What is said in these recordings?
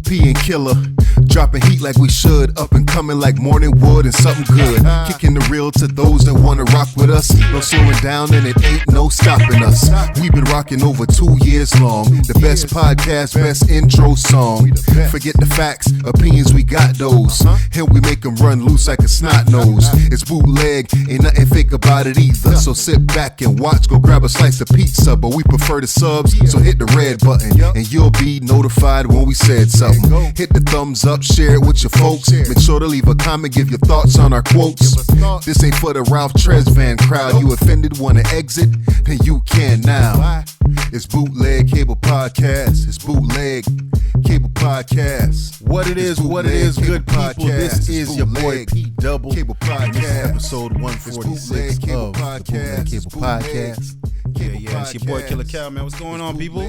P and Killer. Dropping heat like we should, up and coming like morning wood and something good. Kicking the real to those that wanna rock with us. No slowing down and it ain't no stopping us. We've been rocking over 2 years long. The best podcast, best intro song. Forget the facts, opinions, we got those. And we make them run loose like a snot nose. It's bootleg, ain't nothing fake about it either. So sit back and watch, go grab a slice of pizza. But we prefer the subs, so hit the red button and you'll be notified when we said something. Hit the thumbs up, share it with your folks. Make sure to leave a comment, give your thoughts on our quotes. This ain't for the Ralph Tresvant crowd. You offended, wanna exit? Then you can now. It's Bootleg Cable Podcast. It's Bootleg Cable Podcast. What it is, good people. This is your boy P Double. Cable Podcast. Episode 146 of Bootleg Cable Podcast. Yeah, it's your boy Killer Cal, man. What's going on, people?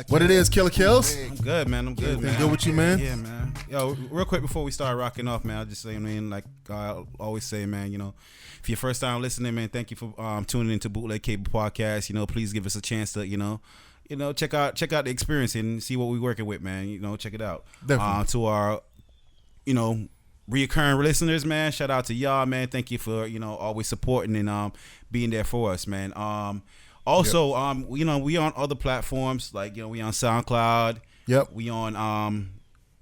What it is, Killer Kills? I'm good, man. I'm good, man. Good with you, man? Yeah, man. Yo, real quick before we start rocking off, man, I'll just say, man, like I always say, man, you know, if you're first time listening, man, thank you for tuning into Bootleg Cable Podcast. You know, please give us a chance to, you know, check out the experience and see what we're working with, man. You know, check it out. Definitely. To our, you know, reoccurring listeners, man, shout out to y'all, man. Thank you for, you know, always supporting and being there for us, man. Also, you know, we on other platforms, like, you know, we on SoundCloud. Yep. We on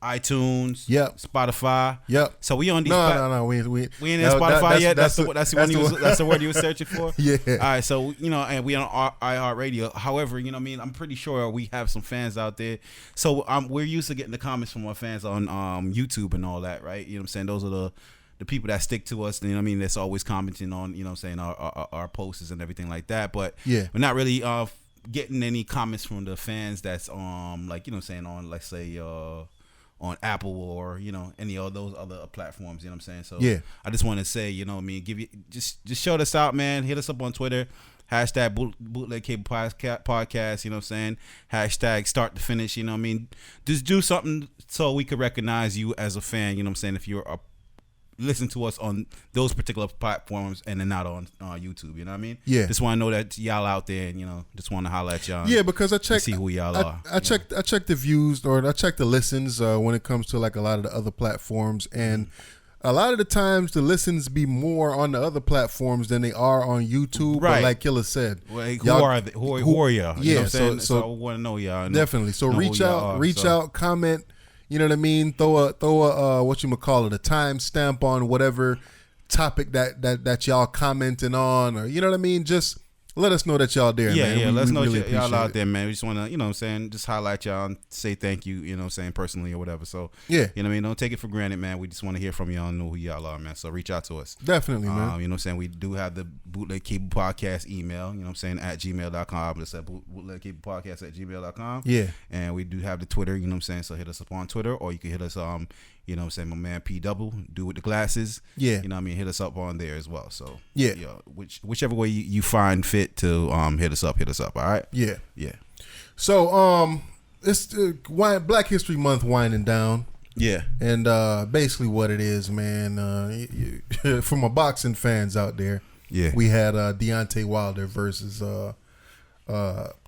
iTunes. Yep. Spotify. Yep. So we on these. No. We ain't in Spotify yet. That's the word you were searching for. Yeah. All right. So, you know, and we on iHeartRadio. However, you know, what I mean, I'm pretty sure we have some fans out there. So we're used to getting the comments from our fans on YouTube and all that, right? You know what I'm saying? Those are the people that stick to us, you know what I mean, that's always commenting on, you know what I'm saying, our posts and everything like that. But yeah, we're not really getting any comments from the fans that's like, you know what I'm saying, on, let's say, on Apple or, you know, any of those other platforms, you know what I'm saying? So yeah, I just want to say, you know what I mean, just shout us out, man. Hit us up on Twitter. Hashtag Bootleg Cable Podcast, you know what I'm saying? Hashtag start to finish, you know what I mean? Just do something so we could recognize you as a fan, you know what I'm saying, if you're listen to us on those particular platforms and then not on YouTube, you know what I mean? Yeah. Just want to know that y'all out there and, you know, just want to holler at y'all. Yeah, because I checked, see who y'all are. I checked the views, or I checked the listens when it comes to like a lot of the other platforms, and a lot of the times the listens be more on the other platforms than they are on YouTube. Right. But like Killer said, well, who are y'all? Yeah, you know what I'm saying? so I want to know y'all. Definitely. So reach out, out, comment. You know what I mean? Throw a what you call it, a timestamp on whatever topic that y'all commenting on, or you know what I mean? Just let us know that y'all there, man. Yeah, let us know really y'all out it. there, man. We just want to, you know what I'm saying, just highlight y'all and say thank you, you know what I'm saying, personally or whatever. So, yeah. You know what I mean? Don't take it for granted, man. We just want to hear from y'all and know who y'all are, man. So reach out to us. Definitely, man. You know what I'm saying? We do have the Bootleg Cable Podcast email, you know what I'm saying, at gmail.com. It's at Bootleg Cable Podcast at gmail.com. Yeah. And we do have the Twitter, you know what I'm saying? So hit us up on Twitter, or you can hit us, you know what I'm saying, my man P Double, do with the glasses. Yeah. You know what I mean? Hit us up on there as well. So, yeah. Whichever way you find fit to hit us up, all right? Yeah. Yeah. So, it's Black History Month winding down. Yeah. And basically what it is, man, for my boxing fans out there, yeah, we had Deontay Wilder versus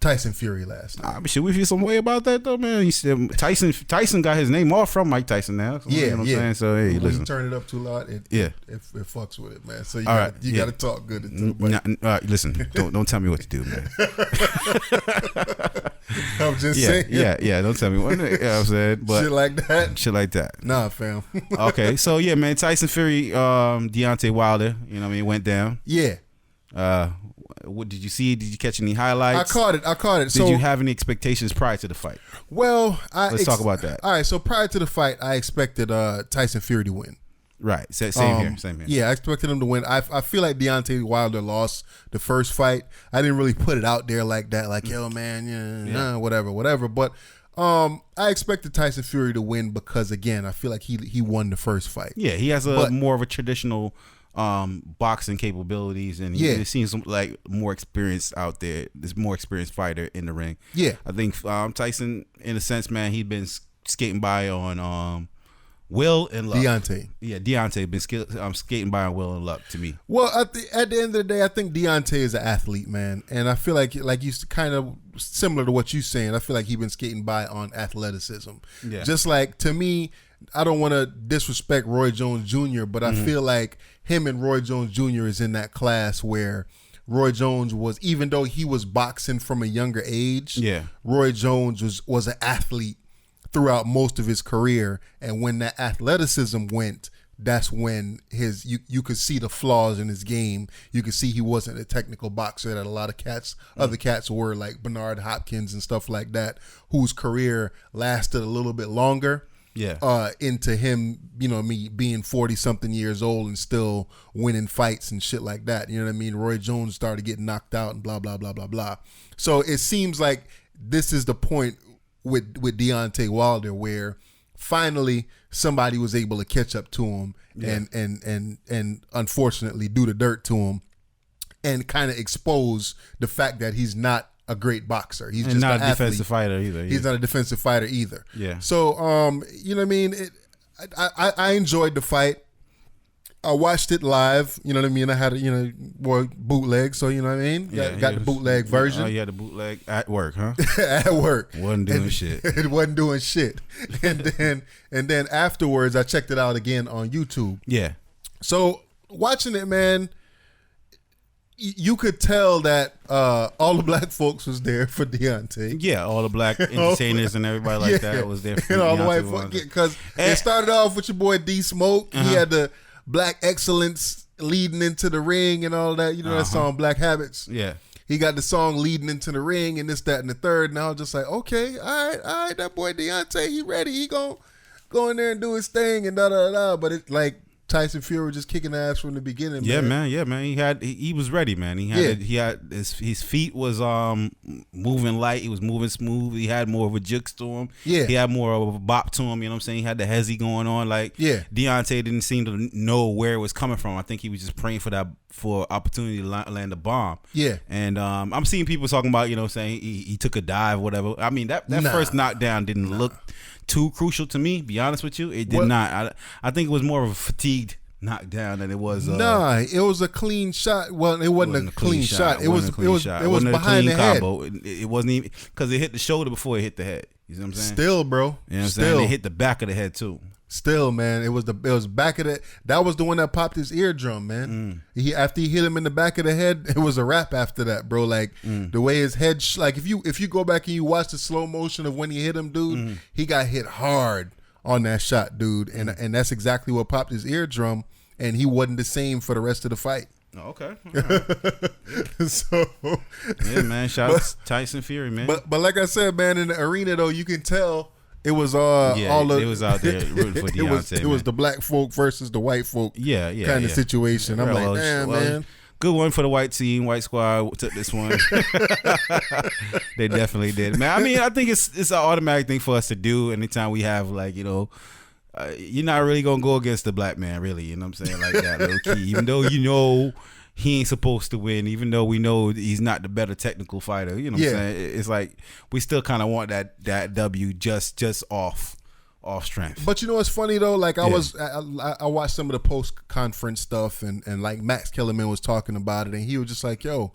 Tyson Fury last night. Should we feel some way about that though, man? You said Tyson got his name off from Mike Tyson now. So, yeah, you know what I'm saying? So hey, listen, you turn it up too loud, it fucks with it, man. So you got to talk good into it. Listen, don't tell me what to do, man. I'm just saying. Yeah. Don't tell me what. You know what I'm saying? But shit like that. Nah, fam. Okay, so yeah, man. Tyson Fury, Deontay Wilder. You know what I mean? Went down. Yeah. What did you see? Did you catch any highlights? I caught it. Did you have any expectations prior to the fight? Well, let's talk about that. All right. So prior to the fight, I expected Tyson Fury to win. Right. Same here. Yeah, I expected him to win. I feel like Deontay Wilder lost the first fight. I didn't really put it out there like that, like, yo, man, whatever. But I expected Tyson Fury to win because, again, I feel like he won the first fight. Yeah, he has more of a traditional boxing capabilities, and he seems like more experienced out there. There's more experienced fighter in the ring. Yeah, I think Tyson, in a sense, man, he'd been skating by on Will and Luck. Deontay. Yeah, Deontay been skating by on Will and Luck to me. Well, at the end of the day, I think Deontay is an athlete, man, and I feel like you kind of similar to what you're saying. I feel like he's been skating by on athleticism. Yeah. Just like, to me, I don't want to disrespect Roy Jones Jr., but I feel like him and Roy Jones Jr. is in that class where Roy Jones was, even though he was boxing from a younger age, Roy Jones was an athlete throughout most of his career, and when that athleticism went, that's when you could see the flaws in his game. You could see he wasn't a technical boxer that a lot of other cats were, like Bernard Hopkins and stuff like that, whose career lasted a little bit longer. Yeah. Into him, me being 40-something years old and still winning fights and shit like that. You know what I mean? Roy Jones started getting knocked out and blah, blah, blah, blah, blah. So it seems like this is the point with Deontay Wilder where finally somebody was able to catch up to him and unfortunately do the dirt to him and kind of expose the fact that he's not a great boxer. He's just not an a defensive fighter either. He's not a defensive fighter either. Yeah. So, you know what I mean? I enjoyed the fight. I watched it live. You know what I mean? I had bootleg. So, you know what I mean? Got the bootleg version. Oh, yeah, the bootleg at work, huh? At work. Wasn't doing shit. It wasn't doing shit. And then afterwards, I checked it out again on YouTube. Yeah. So watching it, man, you could tell that all the black folks was there for Deontay. Yeah, all the black entertainers and everybody like that was there for and all Deontay the white folks. Because it started off with your boy D Smoke. He had the black excellence leading into the ring and all that. You know that song Black Habits? Yeah. He got the song leading into the ring and this, that, and the third. And I was just like, okay, all right, that boy Deontay, he ready. He gonna go in there and do his thing and da-da-da. But it's like Tyson Fury was just kicking ass from the beginning, man. Yeah, man. He was ready, man. He had his feet was moving light. He was moving smooth. He had more of a jukes to him. Yeah. He had more of a bop to him. You know what I'm saying? He had the hezzy going on. Like, Deontay didn't seem to know where it was coming from. I think he was just praying for opportunity to land a bomb. Yeah. And I'm seeing people talking about, you know, saying he took a dive, whatever. I mean, that first knockdown didn't look too crucial to me, be honest with you. It did not. I think it was more of a fatigued knockdown than it was. It was a clean shot. Well, it wasn't a clean shot. It was behind the head. Combo. It wasn't even because it hit the shoulder before it hit the head. You see what I'm saying? Still, bro. You know what I'm saying? It hit the back of the head too. Still, man, it was back of the. That was the one that popped his eardrum, man. After he hit him in the back of the head, it was a wrap after that, bro. Like the way his head, like if you go back and you watch the slow motion of when he hit him, dude, he got hit hard on that shot, dude, and that's exactly what popped his eardrum, and he wasn't the same for the rest of the fight. Oh, okay. Right. So yeah, man. Shout out to Tyson Fury, man. But like I said, man, in the arena though, you can tell. It was all the. It was out there rooting for Deontay. It was the black folk versus the white folk. Kind of situation. I'm like, damn, man. Good one for the white team. White squad took this one. They definitely did, man. I mean, I think it's an automatic thing for us to do anytime we have like, you know, you're not really gonna go against the black man, really. You know what I'm saying? Like that, low key. Even though you know he ain't supposed to win, even though we know he's not the better technical fighter. You know what I'm saying? It's like we still kind of want that W just off strength. But you know what's funny though? Like I watched some of the post conference stuff and like Max Kellerman was talking about it and he was just like, yo,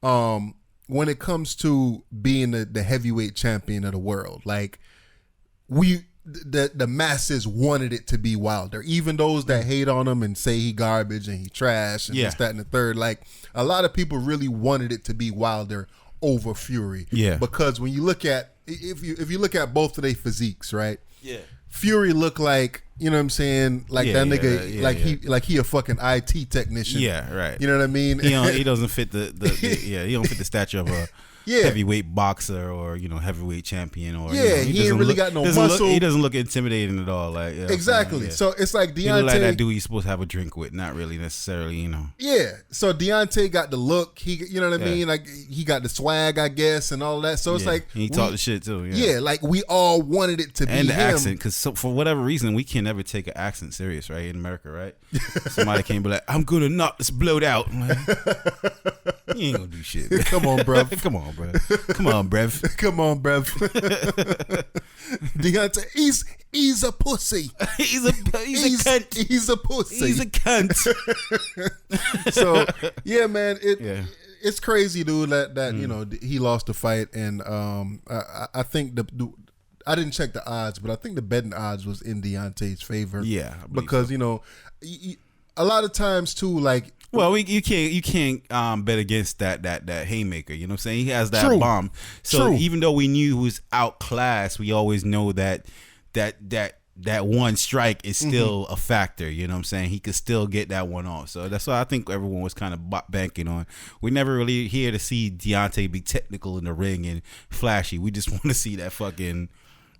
when it comes to being the heavyweight champion of the world, like the masses wanted it to be Wilder. Even those that hate on him and say he garbage and he trash and this, that, and the third. Like a lot of people really wanted it to be Wilder over Fury. Yeah. Because when you look at if you look at both of their physiques, right? Yeah. Fury looked like, you know what I'm saying, like that nigga, like he a fucking IT technician. Yeah, right. You know what I mean? He doesn't fit he don't fit the stature of a heavyweight boxer or, you know, heavyweight champion or he ain't really got no muscle. He doesn't look intimidating at all. Like exactly. So it's like Deontay. He like that dude you're supposed to have a drink with, not really necessarily, you know. Yeah. So Deontay got the look. He, you know what I mean? Like he got the swag, I guess, and all that. So it's like he talked the shit too. Yeah. Like we all wanted it to be and the him. accent, because for whatever reason we can never take an accent serious, right? In America, right? Somebody can't be like, I'm gonna knock this bloat out. Like, you ain't gonna do shit, man. Come on, bruv. Come on, bruv. Come on, bruv. Come on, bruv. Deontay, he's a pussy. he's a cunt. He's a pussy. He's a cunt. So yeah, man, it's crazy, dude. That you know, he lost the fight, and I think I didn't check the odds, but I think the betting odds was in Deontay's favor. Yeah, because so. You know, a lot of times too, like. Well, you can't bet against that haymaker. You know what I'm saying? He has that bomb. So even though we knew he was outclassed, we always know that one strike is still a factor. You know what I'm saying? He could still get that one off. So that's why I think everyone was kind of banking on. We never really here to see Deontay be technical in the ring and flashy. We just want to see that fucking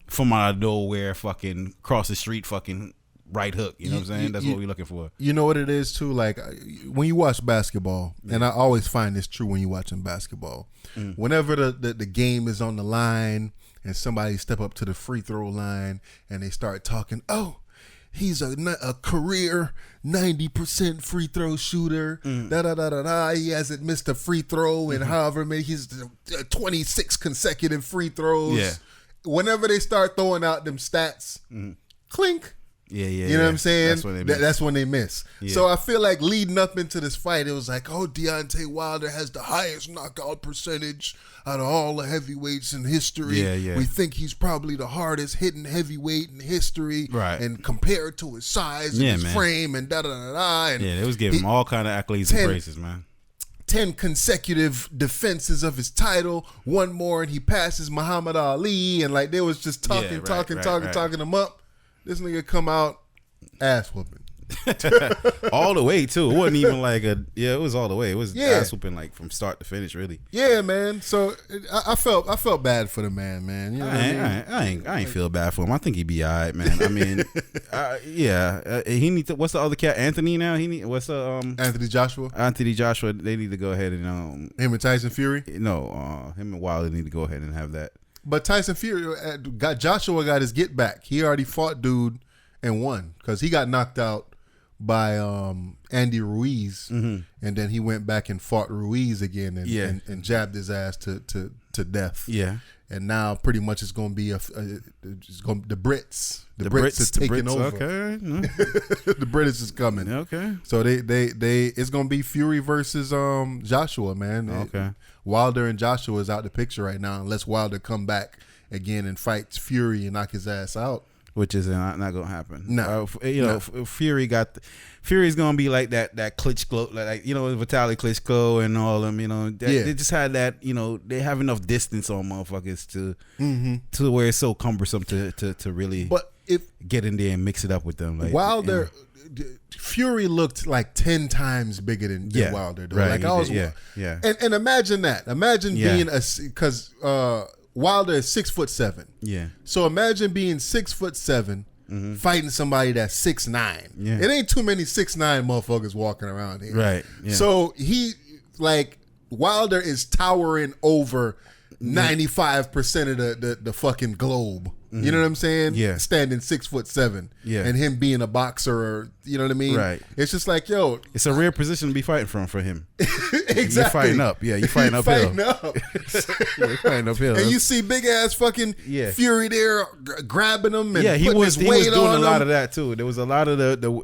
from out of nowhere, fucking cross the street, fucking right hook. You know what I'm saying? That's what we're looking for. You know what it is too? Like when you watch basketball, and I always find this true when you're watching basketball. Whenever the game is on the line and somebody step up to the free throw line and they start talking, oh, he's a career 90% free throw shooter. He hasn't missed a free throw in however many. He's 26 consecutive free throws. Yeah. Whenever they start throwing out them stats, clink. Yeah. You know what I'm saying? That's when they miss. Yeah. So I feel like leading up into this fight, it was like, oh, Deontay Wilder has the highest knockout percentage out of all the heavyweights in history. Yeah. We think he's probably the hardest hitting heavyweight in history. Right. And compared to his size and his frame and da-da-da-da. And they was giving him all kind of accolades and praises, man. 10 consecutive defenses of his title, one more, and he passes Muhammad Ali. And like they was just talking him up. This nigga come out ass whooping. All the way too. It wasn't even like it was all the way. It was ass whooping like from start to finish, really. Yeah, man. So I felt bad for the man. You know I ain't feel bad for him. I think he'd be all right, man. I mean, he need to. What's the other cat? Anthony now. Anthony Joshua. Anthony Joshua. They need to go ahead and him and Tyson Fury. No, him and Wilder need to go ahead and have that. But Tyson Fury Joshua got his get back. He already fought dude and won because he got knocked out by Andy Ruiz, and then he went back and fought Ruiz again and jabbed his ass to death. Yeah. And now pretty much it's going to be the Brits. The Brits is taking over. Okay. The British is coming. Okay. So they it's going to be Fury versus Joshua, man. Okay. Wilder and Joshua is out the picture right now unless Wilder come back again and fights Fury and knock his ass out. Which is not going to happen. No. Fury's going to be like that Klitschko, like Vitaly Klitschko and all them, they just had that, they have enough distance on motherfuckers to where it's so cumbersome to really get in there and mix it up with them. Like Wilder, Fury looked like 10 times bigger than Wilder. Though. Right. Like I was, and imagine that. Imagine being because Wilder is 6'7". Yeah. So imagine being 6'7", fighting somebody that's 6'9". Yeah. It ain't too many 6'9" motherfuckers walking around here. Right. Yeah. So Wilder is towering over 95% of the fucking globe. You know what I'm saying? Yeah. Standing 6'7". Yeah. And him being a boxer, or you know what I mean? Right. It's just like, yo, it's a rare position to be fighting for him. Exactly. You're fighting up. Yeah, you're fighting uphill. You're fighting uphill. And you see big ass fucking Fury there grabbing him and he was doing a lot of that too. There was a lot of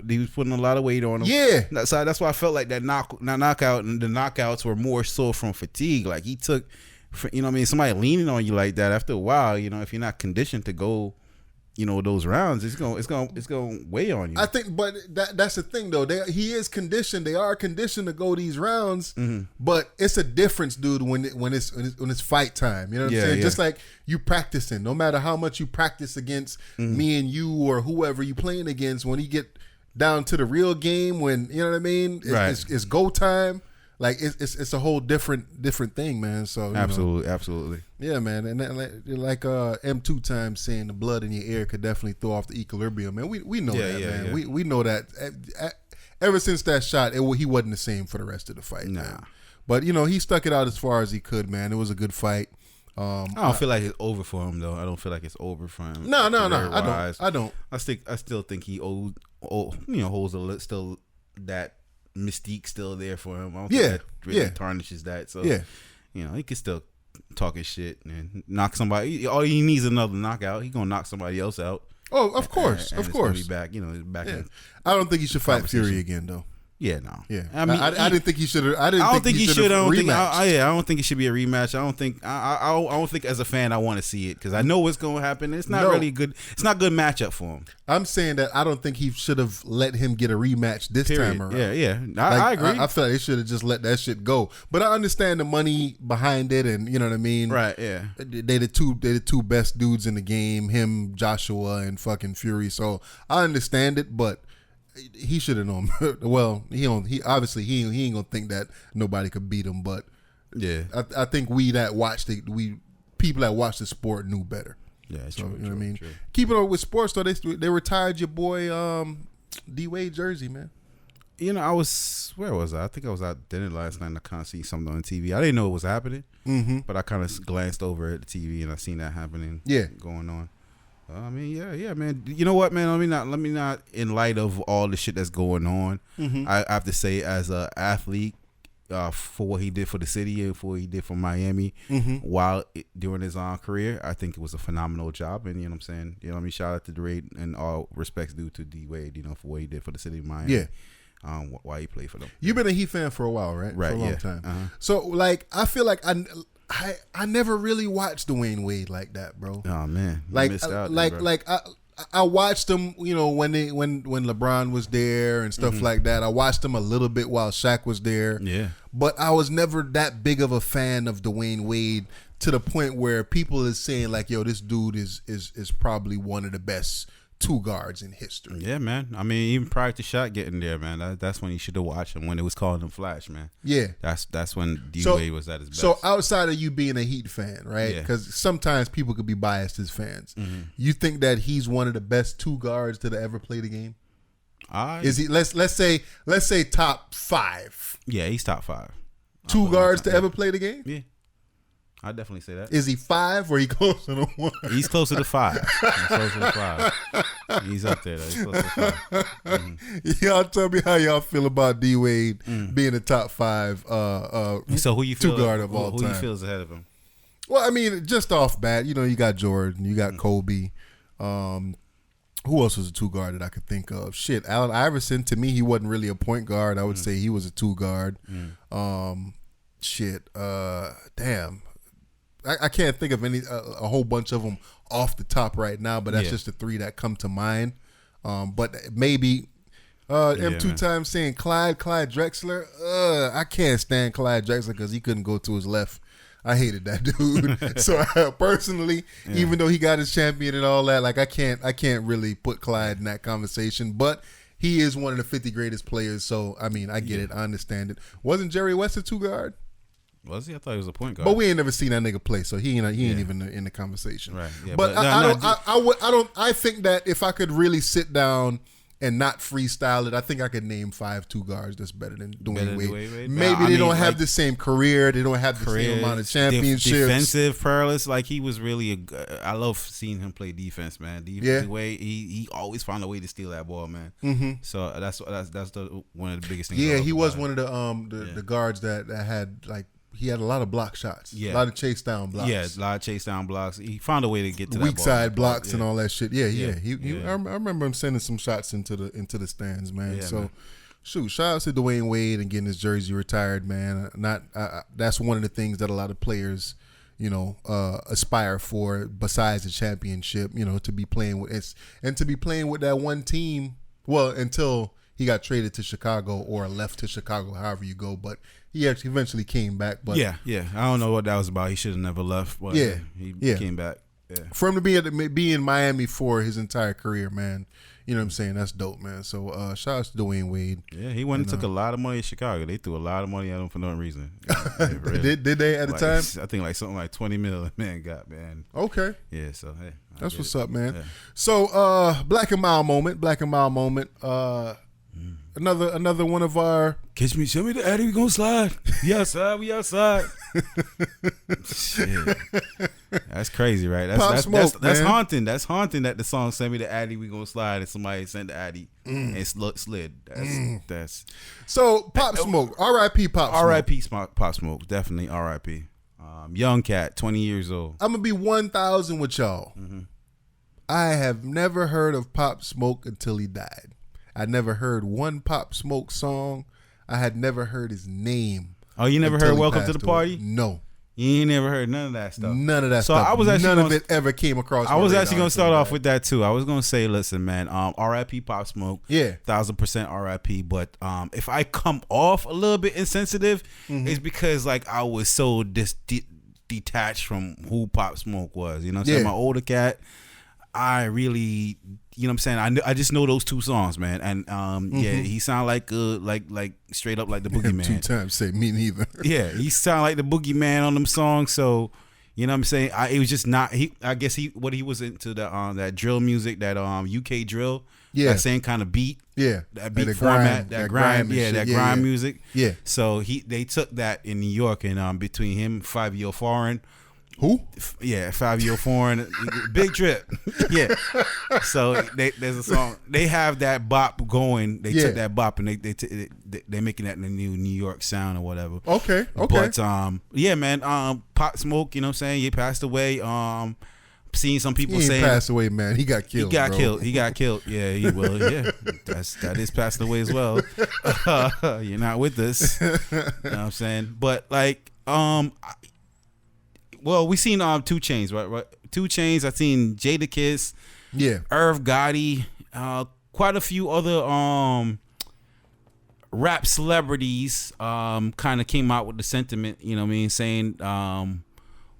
he was putting a lot of weight on him. Yeah. So that's why I felt like that knockout and the knockouts were more so from fatigue. Like he took, somebody leaning on you like that after a while, if you're not conditioned to go, those rounds, it's going weigh on you. I think, but that's the thing though. He is conditioned. They are conditioned to go these rounds, but it's a difference, dude. When it's fight time, you know what I'm saying? Just like you practicing, no matter how much you practice against me and you or whoever you playing against, when you get down to the real game, when you know what I mean, it's go time. Like it's a whole different thing, man. So absolutely, yeah, man. And like M2 times saying the blood in your ear could definitely throw off the equilibrium, man. We know that, man. Yeah. We know that. Ever since that shot, he wasn't the same for the rest of the fight. Nah, man. But he stuck it out as far as he could, man. It was a good fight. I don't feel like it's over for him though. I don't feel like it's over for him. No. I don't. I still think he holds still that mystique still there for him. I don't think that really tarnishes that. So he can still talk his shit and knock somebody. All he needs is another knockout. He gonna knock somebody else out. Oh, of course, and of it's gonna course. be back. You know, back. Yeah. In, I don't think he should fight conversation. Fury again, though. yeah, no. Yeah, I mean, I didn't think he should have. I I don't think he should. I don't think. rematched. I don't think it should be a rematch. I don't think. I don't think as a fan I want to see it because I know what's going to happen. It's not really good. It's not a good matchup for him. I'm saying that I don't think he should have let him get a rematch this time around. Yeah. I agree. I feel like they should have just let that shit go. But I understand the money behind it, and you know what I mean. Right. Yeah. They the two best dudes in the game. Him, Joshua, and fucking Fury. So I understand it, but he should have known. Well, he obviously he ain't gonna think that nobody could beat him. But Yeah. I think people that watch the sport knew better. Yeah. So, True. you know what I mean? True. Keeping up with sports though, they retired your boy D Wade jersey, man. You know, where was I? I think I was out dinner last night and I kind of see something on TV. I didn't know it was happening, but I kind of glanced over at the TV and I seen that happening. Yeah. Going on. I mean, yeah, man. You know what, man? Let me not. In light of all the shit that's going on, I have to say, as a athlete, for what he did for the city and for what he did for Miami, during his career, I think it was a phenomenal job. And you know what I'm saying? You know what I mean? Shout out to Wade and all respects due to D Wade. You know, for what he did for the city of Miami. Yeah. Why he played for them. You've been a Heat fan for a while, right? Right. For a long Yeah. time. So like, I feel like I never really watched Dwayne Wade like that, bro. Oh man, you Like, missed out there, bro. I watched them, you know, when LeBron was there and stuff like that. I watched them a little bit while Shaq was there. Yeah. But I was never that big of a fan of Dwayne Wade to the point where people is saying like, yo, this dude is probably one of the best two guards in history. Yeah, man. I mean, even prior to Shaq getting there, man, that's when you should have watched him when it was calling him Flash, man. Yeah. That's when D Wade was at his best. So outside of you being a Heat fan, right? Yeah. Because sometimes people could be biased as fans. You think that he's one of the best two guards to ever play the game? Is he? Let's say top 5. Yeah, he's top 5. Two guards to ever play the game? Yeah, I definitely say that. Is he 5 or he closer to 1? He's closer to 5. He's closer to 5. He's up there though. He's closer to 5. Y'all tell me how y'all feel about D Wade being a top 5 So who you feel two guard of all who time? you feel is ahead of him? Well, I mean, just off bat, you know, you got Jordan, you got Kobe. Who else was a two guard that I could think of? Shit, Allen Iverson. To me, he wasn't really a point guard. I would say he was a two guard. Damn. I can't think of a whole bunch of them off the top right now, but that's just the 3 that come to mind. But maybe M2 times saying Clyde Drexler. I can't stand Clyde Drexler because he couldn't go to his left. I hated that dude. So personally, even though he got his champion and all that, like I can't really put Clyde in that conversation. But he is one of the 50 greatest players. So I mean, I get it. I understand it. Wasn't Jerry West a two guard? Was he? I thought he was a point guard. But we ain't never seen that nigga play, so he ain't even in the conversation. Right. Yeah, but I think that if I could really sit down and not freestyle it, I think I could name 5 two guards that's better than Dwayne Wade. Maybe they don't have the same career, they don't have the same amount of championships. Defensive prowess, like he was really I love seeing him play defense, man. The way he always found a way to steal that ball, man. So that's one of the biggest things. Yeah, he was one of the guards that had like. He had a lot of block shots. Yeah. A lot of chase down blocks. Yeah, a lot of chase down blocks. He found a way to get to weak that side blocks and all that shit. Yeah. I I remember him sending some shots into the stands, man. So, shoot, shout out to Dwayne Wade and getting his jersey retired, man. That's one of the things that a lot of players, you know, aspire for besides the championship. You know, to be playing with that one team. Well, until he got traded to Chicago or left to Chicago, however you go, but. He actually eventually came back, but yeah. I don't know what that was about. He should have never left, but he came back. Yeah. For him to be in Miami for his entire career, man. You know what I'm saying? That's dope, man. So shout out to Dwayne Wade. Yeah, he went and took a lot of money in Chicago. They threw a lot of money at him for no reason. Did they at the time? I think like something like $20 million, man, got, man. Okay. Yeah, so hey. That's what's up, man. Yeah. So Black and Mild moment. Another one of our show me the Addy, we gonna slide. We outside. Shit. That's crazy, right? That's haunting. That's haunting that the song "Send Me the Addy, We Gonna Slide" and somebody sent the Addy and slid. That's so Pop Smoke. R.I.P. Pop Smoke. R.I.P. Pop Smoke. Definitely R.I.P. Young cat, 20 years old. I'm gonna be 1,000 with y'all. I have never heard of Pop Smoke until he died. I never heard one Pop Smoke song. I had never heard his name. Oh, you never heard Welcome to the Party? No. You ain't never heard none of that stuff. None of that so stuff. I was actually none of it ever came across. I was actually going to start off with that too. I was going to say, listen, man, R.I.P. Pop Smoke. Yeah. 1000% R.I.P. But if I come off a little bit insensitive, it's because like I was so detached from who Pop Smoke was. You know what I'm saying? My older cat, I really, you know what I'm saying? I just know those two songs, man. And yeah, he sound like straight up like the Boogeyman. 2 times say me neither. Yeah, he sound like the Boogeyman on them songs. So, you know what I'm saying? It was just not I guess he was into that drill music, that UK drill. Yeah. That same kind of beat. Yeah. That beat Grime, format, that grime yeah. music. Yeah. So they took that in New York, and between him, 5-Year Foreign. Who? Yeah, 5-Year Foreign, Big Trip. Yeah. So there's a song. They have that bop going. They took that bop and they're making that in the new New York sound or whatever. Okay. But yeah, man. Pop Smoke. You know what I'm saying? He passed away. Seen some people saying he passed away, man. He got killed. He got killed. Yeah, he will. Yeah, that is passed away as well. You're not with us. You know what I'm saying? But like, well, we seen 2 Chainz, right? 2 Chainz. I seen Jadakiss. Yeah. Irv Gotti. Quite a few other rap celebrities kind of came out with the sentiment. You know what I mean? Saying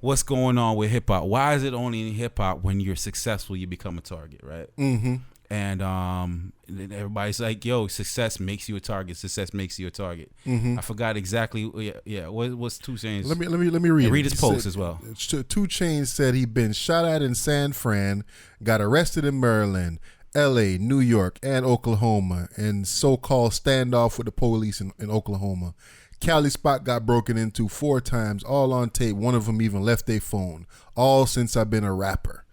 what's going on with hip hop? Why is it only in hip hop when you're successful you become a target, right? Mm-hmm. And everybody's like, "Yo, success makes you a target. Success makes you a target." Mm-hmm. I forgot exactly. Yeah. What's 2 Chainz? Let me read. And read his post as well. 2 Chainz said he'd been shot at in San Fran, got arrested in Maryland, L.A., New York, and Oklahoma, and so-called standoff with the police in Oklahoma. Cali spot got broken into 4 times, all on tape. One of them even left their phone. All since I've been a rapper.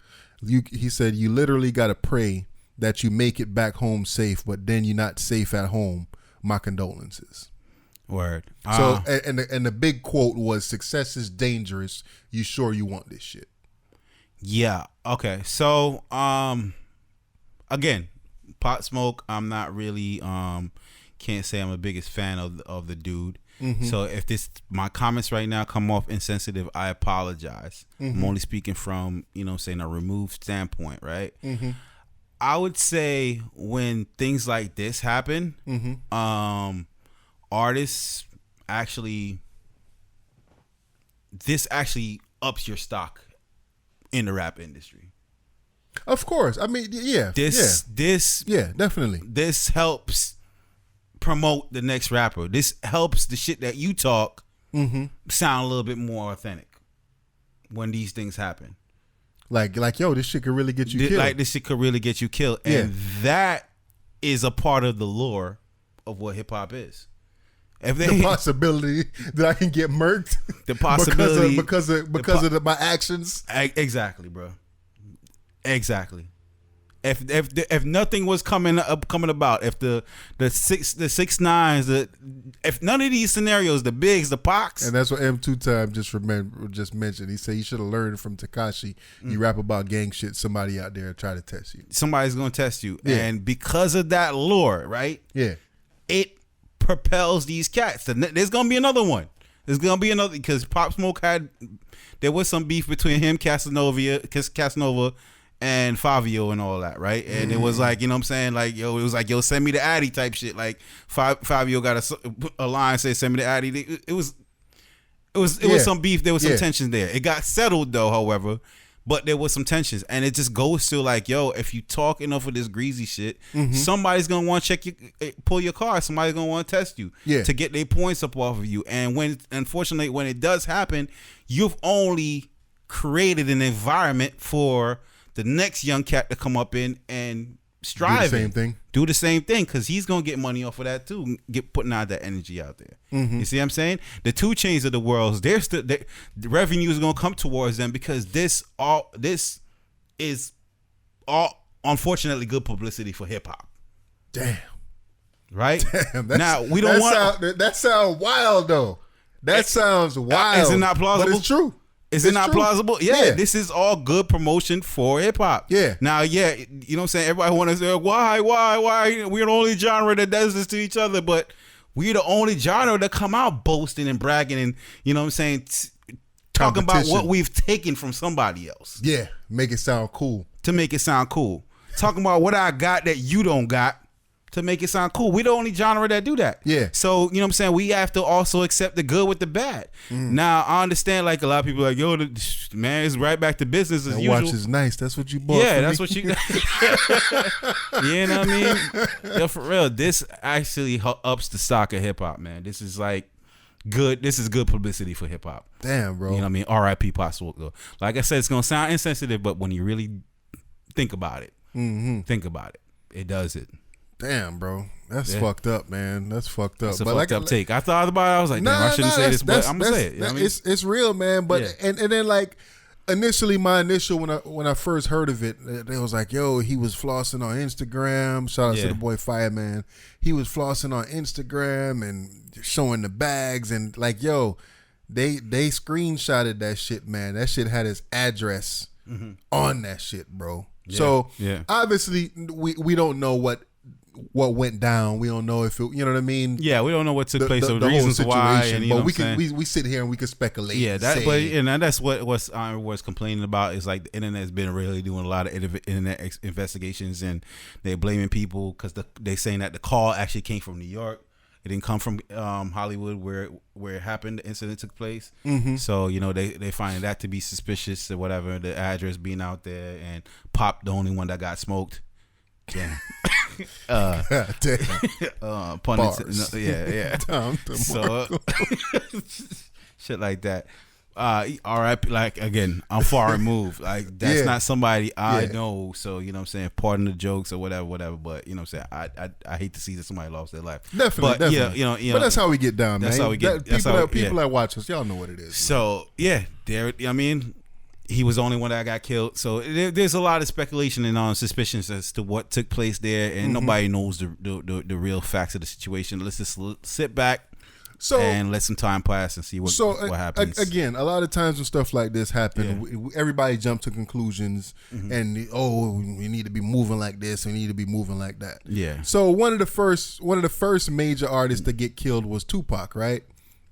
He said, you literally got to pray that you make it back home safe, but then you're not safe at home. My condolences. Word. So, and the big quote was, success is dangerous. You sure you want this shit? Yeah. Okay. So, again, Pop Smoke, I'm not really, can't say I'm the biggest fan of the dude. Mm-hmm. So if my comments right now come off insensitive, I apologize. Mm-hmm. I'm only speaking from, you know what I'm saying, a removed standpoint, right? Mm-hmm. I would say when things like this happen, artists this actually ups your stock in the rap industry. Of course. I mean, yeah. Definitely. This helps promote the next rapper. This helps the shit that you talk sound a little bit more authentic when these things happen. Like, yo, this shit could really get you killed. Like, this shit could really get you killed. And that is a part of the lore of what hip hop is. The possibility that I can get murked. The possibility because of my actions. Exactly, bro. Exactly. If nothing was coming about, if the 6ix9ines, if none of these scenarios, the Bigs, the Pacs, and that's what M2 Time just mentioned. He said you should have learned from Tekashi. You rap about gang shit. Somebody out there try to test you. Somebody's gonna test you, and because of that lore, right? Yeah, it propels these cats. There's gonna be another one. There's gonna be another because Pop Smoke there was some beef between him, Casanova. And Fabio and all that, right? And it was like, you know what I'm saying? Like, yo, it was like, yo, send me the Addy type shit. Like, Fabio got a line say, send me the Addy. It was some beef. There was some tensions there. It got settled though, however, but there was some tensions. And it just goes to like, yo, if you talk enough of this greasy shit, somebody's going to want to pull your car. Somebody's going to want to test you to get their points up off of you. And unfortunately, when it does happen, you've only created an environment for the next young cat to come up in and strive. Do the same thing because he's gonna get money off of that too. Putting out that energy out there. You see what I'm saying? The 2 Chainz of the world, the revenue is gonna come towards them because this is all unfortunately good publicity for hip hop. Damn. Right? Damn. Now we don't want that sounds wild though. That sounds wild. Is it not plausible? But it's true. Is it not true. plausible? Yeah, this is all good promotion for hip hop. Yeah. Now, yeah, you know what I'm saying? Everybody want to say, why? We're the only genre that does this to each other, but we're the only genre that come out boasting and bragging and, you know what I'm saying, talking about what we've taken from somebody else. Yeah, make it sound cool. To make it sound cool. Talking about what I got that you don't got to make it sound cool. We're the only genre that do that. Yeah. So, you know what I'm saying? We have to also accept the good with the bad. Now, I understand like a lot of people are like, yo, man, it's right back to business as usual. Watch is nice. That's what you bought. Yeah, for that's me. what you You know what I mean? Yo, for real, this actually ups the stock of hip hop, man. This is like good. This is good publicity for hip hop. Damn, bro. You know what I mean? R.I.P. Pop Smoke. Like I said, it's gonna sound insensitive, but when you really think about it, it does it. Damn, bro. That's fucked up, man. That's fucked up. It's a fucked up take. I thought about it. I was like, damn, I shouldn't say this, but I'm gonna say it. You know what I mean? It's real, man. But and then like initially, when I first heard of it, it was like, yo, he was flossing on Instagram. Shout out to the boy Fireman. He was flossing on Instagram and showing the bags and like, yo, they screenshotted that shit, man. That shit had his address on that shit, bro. Yeah. So yeah. obviously we don't know what went down. We don't know if it, you know what I mean. Yeah, we don't know what took place, the the reasons whole why, situation, and you know but what I'm saying? we sit here and we can speculate. Yeah, and that's what I was complaining about is like the internet's been really doing a lot of internet investigations and they're blaming people because they saying that the call actually came from New York. It didn't come from Hollywood where it happened. The incident took place. So you know they find that to be suspicious or whatever. The address being out there and Pop the only one that got smoked. Damn. Damn. Pun Bars. yeah. So shit like that. All right, like again, I'm far removed. Like that's not somebody I know. So you know what I'm saying, pardon the jokes or whatever. But you know what I'm saying, I hate to see that somebody lost their life. Definitely. Yeah, you know. But that's how we get down, man. That's how we get. People that watch us, y'all know what it is. So yeah, I mean, he was the only one that got killed. So there's a lot of speculation and suspicions as to what took place there, and nobody knows the real facts of the situation. Let's just sit back. And let some time pass and see what happens. Again, a lot of times when stuff like this happen, everybody jump to conclusions and we need to be moving like this, we need to be moving like that. Yeah. So one of the first major artists to get killed was Tupac, right?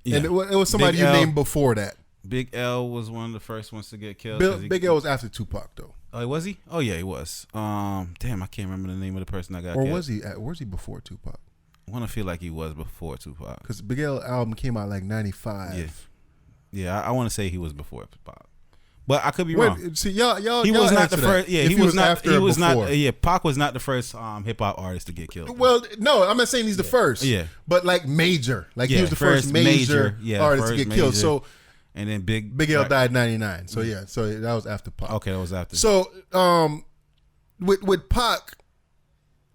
Yeah. And it was somebody you named before that. Big L was one of the first ones to get killed. Big L was after Tupac though. Oh, was he? Oh yeah, he was. Damn, I can't remember the name of the person that got killed. Or was he before Tupac? I want to feel like he was before Tupac. Because Big L album came out like 95. Yeah, I want to say he was before Tupac. But I could be wrong. See, y'all he was not the first. Yeah, he was not. After He was before. not. Yeah, Pac was not the first hip hop artist to get killed. Well, no, I'm not saying he's the first. Yeah, but like major, like he was the first major artist to get killed. So, and then Big L died in 99. So yeah, so that was after Pac. Okay, that was after. So with Pac,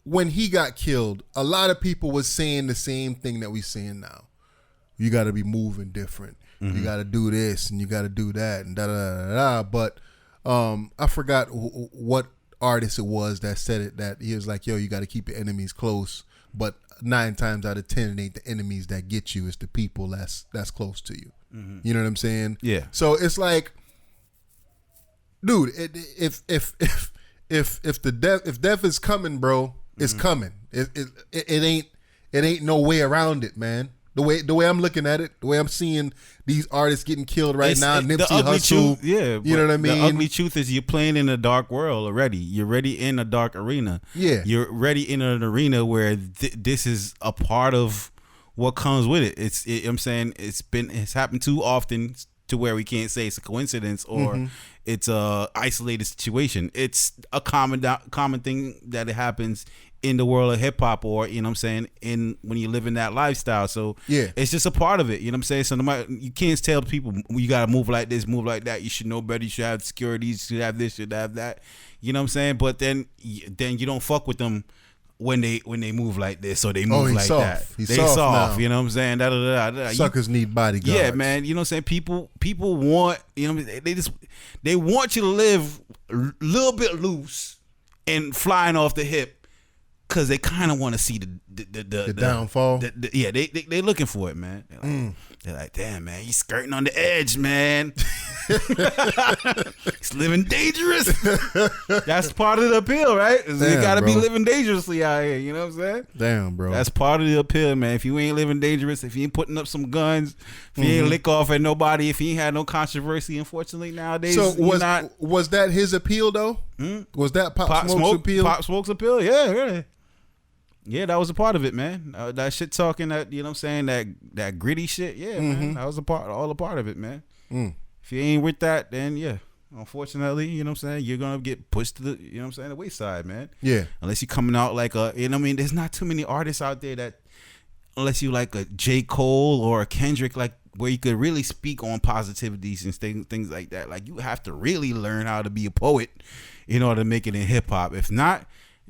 when he got killed, a lot of people was saying the same thing that we saying now. You got to be moving different. You got to do this and you got to do that and da da da da. But I forgot what artist it was that said it. That he was like, "Yo, you got to keep your enemies close." But 9 times out of 10, it ain't the enemies that get you; it's the people that's close to you. You know what I'm saying? Yeah. So it's like, dude, if death is coming, bro. It's coming. It ain't no way around it, man. The way I'm looking at it, the way I'm seeing these artists getting killed now, Nipsey Hussle. You know what I mean? The ugly truth is you're playing in a dark world already. You're already in a dark arena. Yeah. You're already in an arena where this is a part of what comes with it. I'm saying it's happened too often to where we can't say it's a coincidence or it's a isolated situation. It's a common thing that it happens in the world of hip hop, or you know what I'm saying, in when you live in that lifestyle. So yeah, it's just a part of it. You know what I'm saying? So you can't tell people you gotta move like this, move like that. You should know better. You should have security. You should have this. You should have that. You know what I'm saying? But then you don't fuck with them when they move like this or they move like that. They soft. You know what I'm saying? Da, da, da, da. Suckers need bodyguards. Yeah, man. You know what I'm saying? People want, you know, they want you to live a little bit loose and flying off the hip. Cause they kind of want to see the downfall. They looking for it, man. They're like, damn, man, he's skirting on the edge, man. It's living dangerous. That's part of the appeal, right? You gotta be living dangerously out here. You know what I'm saying? Damn, bro. That's part of the appeal, man. If you ain't living dangerous, if you ain't putting up some guns, if you ain't lick off at nobody, if you ain't had no controversy, unfortunately nowadays, so was that his appeal though? Was that Pop Smoke's appeal? Pop Smoke's appeal? Yeah, really. Yeah, that was a part of it, man. That shit talking, that, you know what I'm saying, that gritty shit. Yeah, man. That was all a part of it, man. If you ain't with that, then yeah, unfortunately, you know what I'm saying, you're gonna get pushed to the, you know what I'm saying, the wayside, man. Yeah. Unless you're coming out like a, you know what I mean, there's not too many artists out there that, unless you like a J. Cole or a Kendrick, like where you could really speak on positivities and things like that. Like you have to really learn how to be a poet in order to make it in hip hop. If not,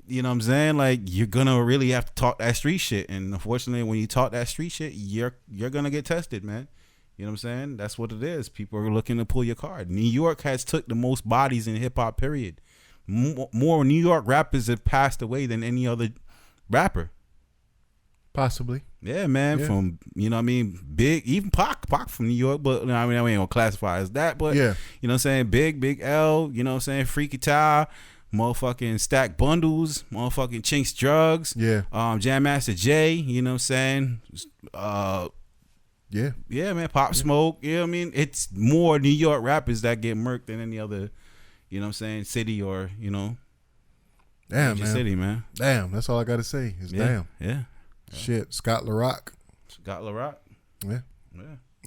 you know what I'm saying, like you're gonna really have to talk that street shit. And unfortunately, when you talk that street shit, you're gonna get tested, man. You know what I'm saying? That's what it is. People are looking to pull your card. New York has took the most bodies in hip hop, period. More New York rappers have passed away than any other rapper. Possibly. Yeah, man. Yeah. From, you know what I mean, Big, even Pac from New York, but I mean, I ain't gonna classify as that, but yeah, you know what I'm saying, Big L, you know what I'm saying, Freaky Ty, motherfucking Stack Bundles, motherfucking Chinks Drugs, Jam Master Jay, you know what I'm saying, yeah, man, Pop Smoke, you know what I mean, it's more New York rappers that get murked than any other, you know what I'm saying, city or, you know, damn, man. City, man. Damn, that's all I gotta say is damn. Yeah. Shit, Scott LaRock. Yeah.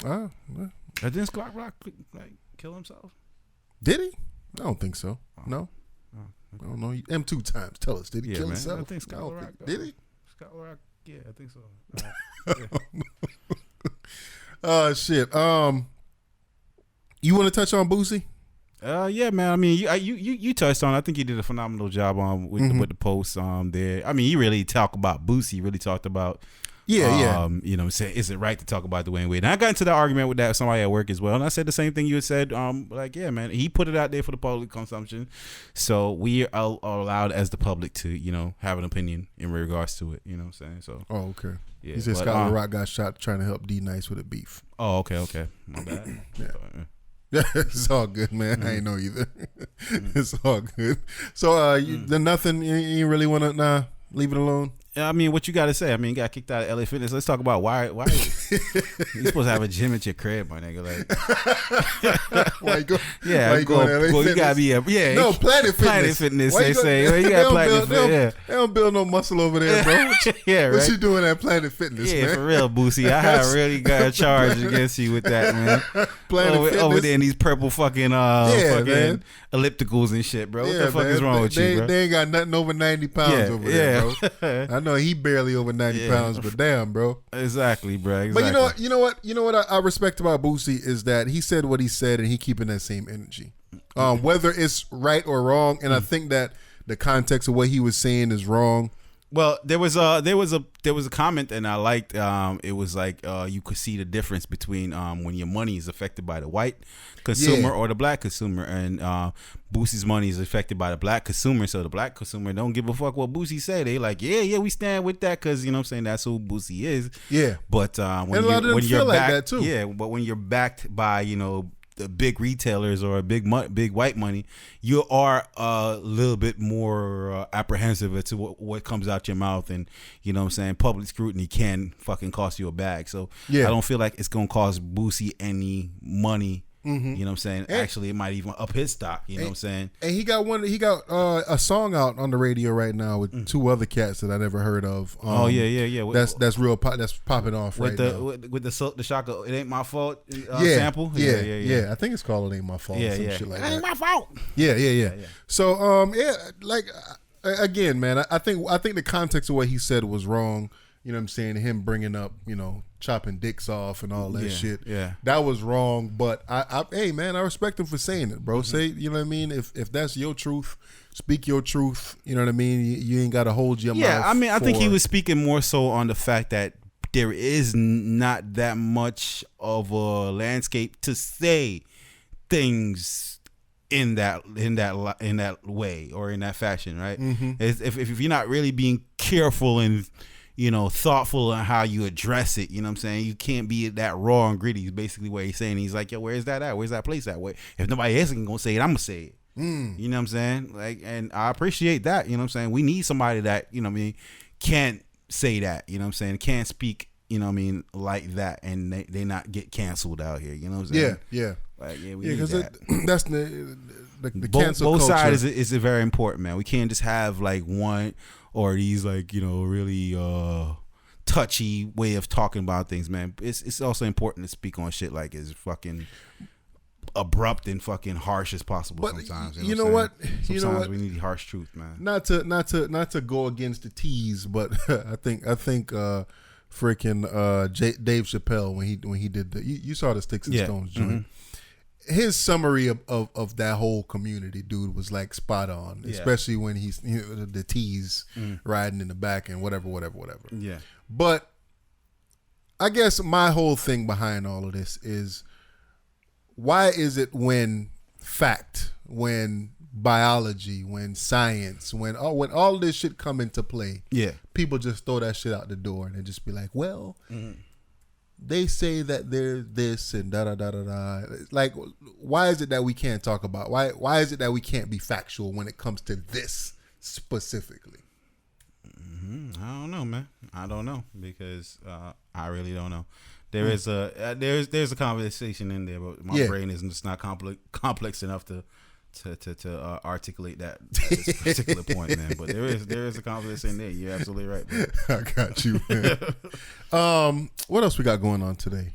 Oh, yeah. Didn't Scott LaRock like kill himself? Did he? I don't think so. No. Okay. I don't know. M 2 times. Tell us, did he kill himself? I think Scott LaRock. Did he? Scott LaRock. Yeah, I think so. Oh shit. You want to touch on Boosie? Yeah, man. I mean, you touched on. I think you did a phenomenal job with the posts there. I mean, you really talk about Boosie. You really talked about you know, say, is it right to talk about Dwayne Wade? And I got into the argument with that somebody at work as well, and I said the same thing you had said. Like, yeah, man, he put it out there for the public consumption, so we are allowed as the public to, you know, have an opinion in regards to it. You know what I'm saying? So. Oh, okay. Yeah, he said Scott LaRock got shot trying to help D Nice with a beef. Oh, okay. My bad. Yeah, it's all good, man. I ain't know either. It's all good. So, then nothing. You really want to leave it alone? I mean, what you got to say? I mean, you got kicked out of LA Fitness. Let's talk about why you supposed to have a gym at your crib, my nigga. Like, why you go? Yeah, why you going to LA Fitness? You gotta be no Planet Fitness. Planet Fitness. They say well, you got Planet Fitness. They don't build no muscle over there, bro. Yeah, right. What you doing at Planet Fitness? Yeah, man? For real, Boosie. I have really got a charge against you with that, man. Planet Fitness over there in these purple fucking fucking ellipticals and shit, bro. What the fuck is wrong with you, bro? They ain't got nothing over 90 pounds over there, bro. I know he barely over 90 pounds, but damn, bro. Exactly, bro. Exactly. But you know what I respect about Boosie is that he said what he said and he keeping that same energy. Whether it's right or wrong, and I think that the context of what he was saying is wrong. Well, there was a comment and I liked. It was like you could see the difference between when your money is affected by the white consumer or the black consumer, and Boosie's money is affected by the black consumer. So the black consumer don't give a fuck what Boosie said. They like, yeah, we stand with that because, you know what I'm saying, that's who Boosie is. Yeah. But when you're backed, like that too. Yeah. But when you're backed by, you know, the big retailers or big white money, you are a little bit more apprehensive as to what comes out your mouth, and you know what I'm saying, public scrutiny can fucking cost you a bag. So I don't feel like it's gonna cost Boosie any money. Mm-hmm. You know what I'm saying? Actually, it might even up his stock. You know what I'm saying? And he got a song out on the radio right now with two other cats that I never heard of. Yeah. That's real. That's popping off with right now. With the Shaka, It Ain't My Fault sample. Yeah. I think it's called It Ain't My Fault. Yeah. Shit like that. Ain't my fault. Yeah. So like again, man, I think the context of what he said was wrong. You know what I'm saying? Him bringing up, you know, chopping dicks off and all that shit. Yeah. That was wrong. But hey, man, I respect him for saying it, bro. Mm-hmm. Say, you know what I mean? If that's your truth, speak your truth. You know what I mean? You ain't got to hold your mouth. Yeah, I mean, I think he was speaking more so on the fact that there is not that much of a landscape to say things in that way or in that fashion, right? Mm-hmm. If you're not really being careful and, thoughtful in how you address it. You know what I'm saying? You can't be that raw and gritty is basically what he's saying. He's like, yo, where's that at? Where's that place at? Where, if nobody else ain't gonna say it, I'm gonna say it. You know what I'm saying? Like, and I appreciate that. You know what I'm saying? We need somebody that, can't say that. You know what I'm saying? Can't speak, like that, and they not get canceled out here. You know what I'm saying? Yeah. Like, we need that. That's the cancel both culture. sides is very important, man. We can't just have like one or these like really touchy way of talking about things, man. It's also important to speak on shit like as fucking abrupt and fucking harsh as possible. But sometimes you know what? Sometimes we need harsh truth, man. Not to go against the tease, but I think freaking Dave Chappelle when he did you saw the Sticks and Stones joint. Mm-hmm. His summary of that whole community, dude, was like spot on. Yeah. Especially when he's the tease riding in the back and whatever. Yeah. But I guess my whole thing behind all of this is, why is it when fact, when biology, when science, when all this shit come into play, people just throw that shit out the door and they just be like, well, they say that they're this and da da da da da. Like, why is it that we can't talk about? Why is it that we can't be factual when it comes to this specifically? I don't know, man. I don't know, because I really don't know. There is there's a conversation in there, but my brain is just not complex enough to articulate that at this particular point, man. But there is a conversation there. You're absolutely right, bro. I got you, man. What else we got going on today?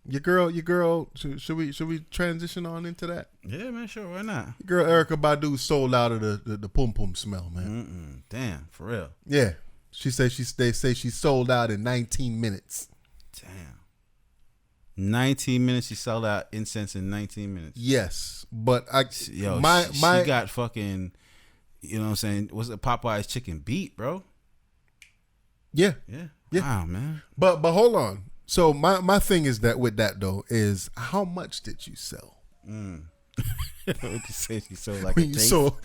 Your girl. Should we transition on into that? Yeah, man. Sure, why not? Your girl Erykah Badu sold out of the pum pum smell, man. Damn, for real. Yeah, they say she sold out in 19 minutes. Damn. 19 minutes, she sold out incense in 19 minutes. Yes, but she got fucking, you know what I'm saying? What's it? Popeye's chicken beat, bro? Yeah. Wow, man. But hold on. So my thing is that with that though is, how much did you sell? When you say she sold like when a you case. sold,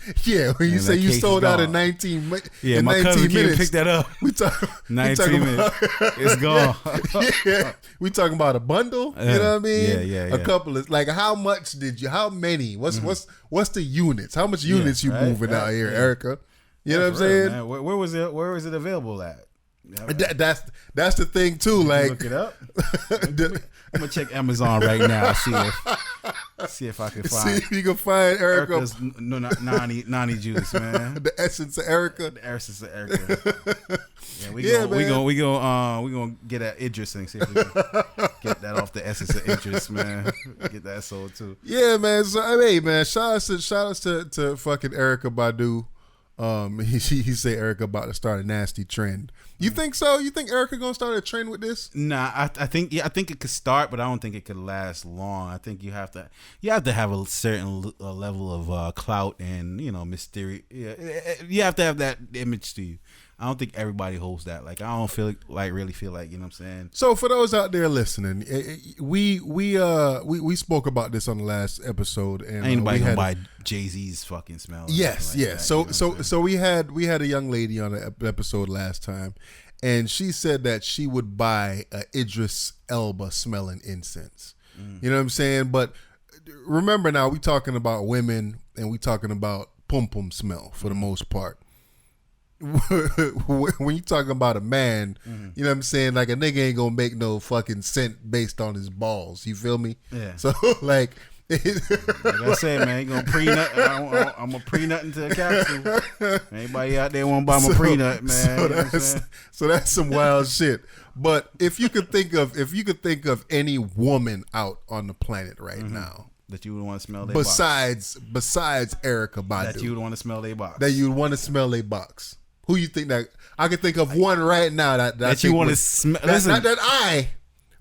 when you say you sold out in 19 minutes. Yeah, my cousin can't pick that up. We talk 19 minutes. It's gone. We talking about a bundle. You know what I mean? Yeah. A couple of, like, how much did you? How many? What's the units? How much units you moving out here, Erykah? You know what I'm saying? Man. Where was it available at? That's the thing too. Like, look it up. I'm gonna check Amazon right now. See if I can find. See if you can find Erykah's nani juice, man. The essence of Erykah. The essence of Erykah. Yeah, we gonna get that Idris thing. See if we can get that off the essence of Idris, man. Get that sold too. Yeah, man. So hey, man, shout outs to fucking Erykah Badu. He say Erykah about to start a nasty trend. You think so? You think Erykah gonna start a trend with this? Nah, I think it could start, but I don't think it could last long. I think you have to have a certain level of clout and mystery. Yeah, you have to have that image to you. I don't think everybody holds that. Like, I don't really feel like, you know what I'm saying? So for those out there listening, we spoke about this on the last episode, and ain't nobody gonna buy Jay-Z's fucking smell. Yes, yeah. So we had a young lady on the episode last time, and she said that she would buy a Idris Elba smelling incense. You know what I'm saying? But remember, now we talking about women and we talking about pum pum smell for the most part. When you talking about a man, you know what I'm saying? Like, a nigga ain't gonna make no fucking scent based on his balls. You feel me? Yeah. So like I said, man, you gonna pre-nut. I'm gonna pre-nut into the capsule. Anybody out there want to buy my pre-nut, man? So that's some wild shit. But if you could think of any woman out on the planet right now that you would want to smell their box, besides Erykah Badu, that you would want to smell their box, that you would want to smell their box. Who you think that? I can think of one right now that you want to smell.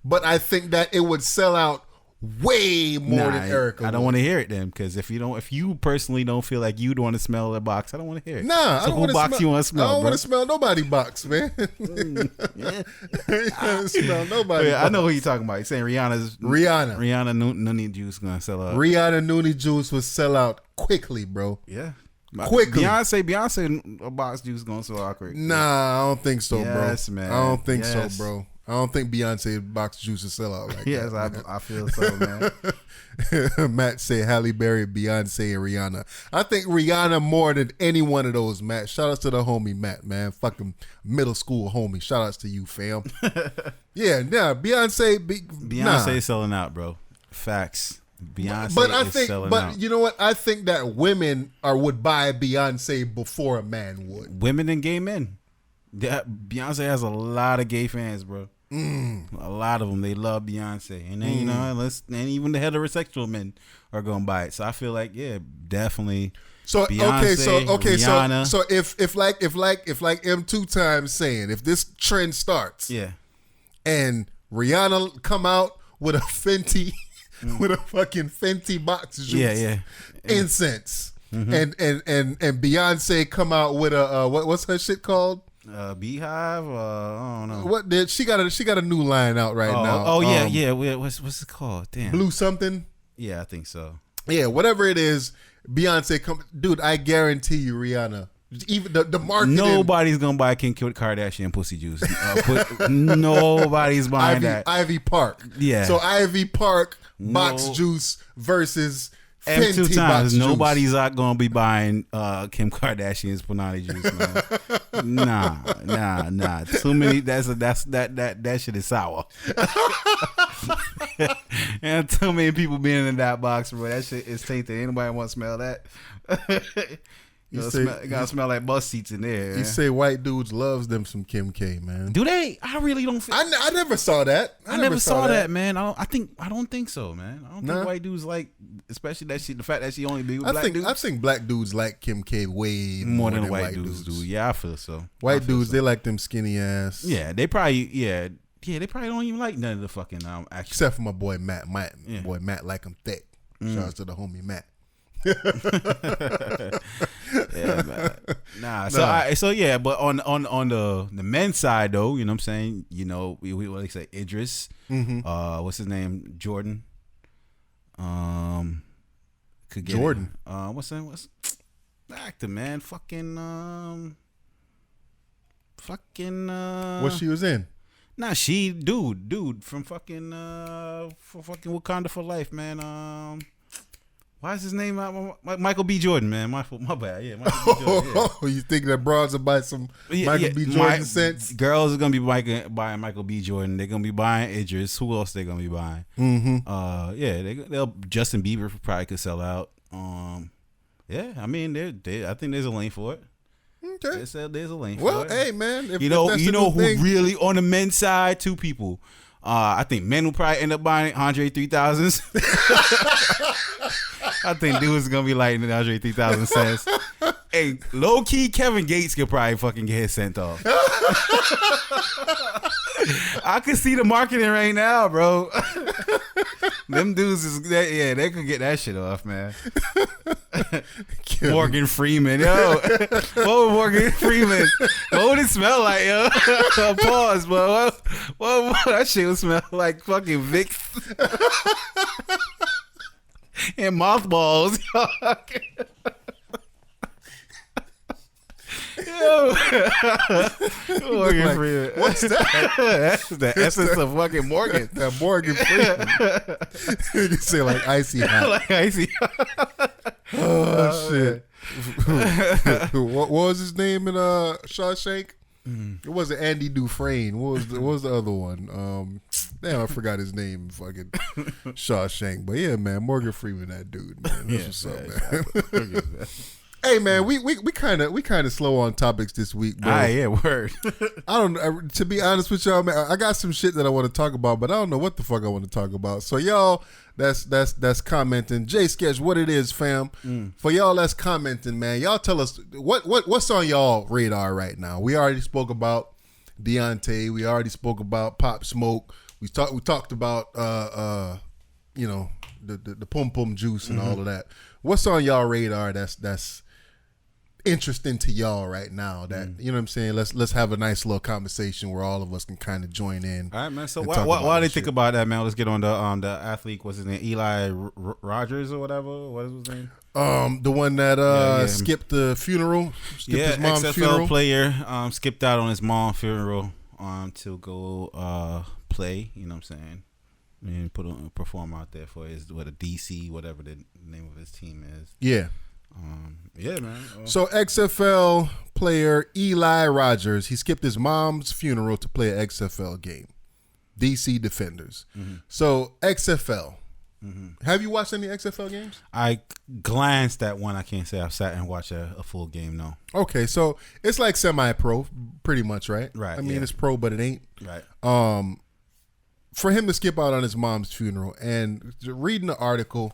But I think that it would sell out way more than Erykah. I don't want to hear it then, because if you personally don't feel like you'd want to smell the box, I don't want to hear it. Nah, so who box you want to smell? I don't want to smell nobody box, man. Smell nobody. I know who you're talking about. You're saying Rihanna Noonie Juice gonna sell out. Rihanna Noonie Juice will sell out quickly, bro. Yeah. quickly. Beyonce box juice going so awkward. Nah, I don't think so, Yes, bro. man. I don't think Yes. so, bro. I don't think Beyonce box juice will sell out like Yes, that. I feel so, man. Matt say Halle Berry, Beyonce, and Rihanna. I think Rihanna more than any one of those, Matt. Shout outs to the homie Matt, man. Fucking middle school homie. Shout outs to you, fam. Beyonce selling out, bro. Facts. Beyonce but I is think, selling but out. you know what? I think that women would buy Beyonce before a man would. Women and gay men. Beyonce has a lot of gay fans, bro. A lot of them, they love Beyonce, and then and even the heterosexual men are gonna buy it. So I feel like, yeah, definitely. So Beyonce, Rihanna. so if like M2 times saying, if this trend starts, Yeah, and Rihanna come out with a Fenty, with a fucking Fenty box juice, yeah. incense, and Beyonce come out with a what's her shit called? Beehive. I don't know. What did she got a new line out right now? Oh yeah. What's it called? Damn. Blue something. Yeah, I think so. Yeah, whatever it is, Beyonce come, dude. I guarantee you, Rihanna. Even the marketing. Nobody's gonna buy Kim Kardashian pussy juice. Nobody's buying that. Ivy Park. Yeah. So Ivy Park box juice versus M2 Fenty box times. juice. Nobody's not gonna be buying Kim Kardashian's Panani juice, man. Nah. Too many. That shit is sour. And too many people being in that box, bro. That shit is tainted. Anybody want to smell that? It gotta smell like bus seats in there. You say white dudes loves them some Kim K, man. Do they? I really don't. I never saw that. I never saw that, man. I don't think so, man. I don't think white dudes like, especially the fact that she only be with black dudes. I think black dudes like Kim K way more than white dudes do. Yeah, I feel so. White dudes, they like them skinny ass. Yeah, they probably they probably don't even like none of the fucking action. Except for my boy Matt. Boy Matt like him thick. Shout out to the homie Matt. Yeah, man. But on the men's side though, you know what I'm saying? You know, we like say Idris. What's his name? Jordan. Jordan. What's the actor, man? What she was in? Nah, dude from fucking Wakanda for Life, man. Why is his name Michael B. Jordan, man? My bad. Yeah, Michael B. Jordan. Yeah. You think that broads are buy some Michael B. Jordan cents? Girls are gonna be buying Michael B. Jordan. They're gonna be buying Idris. Who else they gonna be buying? They'll Justin Bieber probably could sell out. I mean, I think there's a lane for it. Okay, there's a lane. Well, for it. Hey man, you know who really on the men's side? Two people. I think men will probably end up buying Andre 3000s. I think dudes gonna be like the Andre 3000 cents. Hey, low key, Kevin Gates could probably fucking get his sent off. I could see the marketing right now, bro. Them dudes they could get that shit off, man. Morgan Freeman, yo. What would Morgan Freeman? What would it smell like, yo? Pause, bro. What that shit would smell like? Fucking Vicks and mothballs. Morgan Freeman. What's that? That's the essence of fucking Morgan. That Morgan Freeman. You say like icy hot. Like icy. Oh shit. What was his name in Shawshank? It wasn't Andy Dufresne. What was the other one? Damn, I forgot his name. Fucking Shawshank. But yeah, man, Morgan Freeman, that dude, man. That's what's up, man. Hey man, we kind of slow on topics this week, bro. Yeah, word. I don't. To be honest with y'all, man, I got some shit that I want to talk about, but I don't know what the fuck I want to talk about. So y'all, that's commenting. J Sketch, what it is, fam? For y'all that's commenting, man. Y'all tell us what's on y'all radar right now. We already spoke about Deontay. We already spoke about Pop Smoke. We talked about the pum pum juice and all of that. What's on y'all radar? That's interesting to y'all right now that you know what I'm saying. Let's have a nice little conversation where all of us can kind of join in. All right, man. So why they think about that, man? Let's get on the athlete. What's his name? Eli Rogers or whatever. What is his name? The one that skipped the funeral. Skipped his mom's XFL funeral. player skipped out on his mom's funeral to go play. You know what I'm saying? And perform out there for his a DC, whatever the name of his team is. Yeah. Yeah, man. So XFL player Eli Rogers, he skipped his mom's funeral to play an XFL game. DC Defenders. Mm-hmm. So XFL. Mm-hmm. Have you watched any XFL games? I glanced at one. I can't say I've sat and watched a full game. No. Okay, so it's like semi-pro, pretty much, right? Right. I mean, it's pro, but it ain't. Right. For him to skip out on his mom's funeral and reading the article,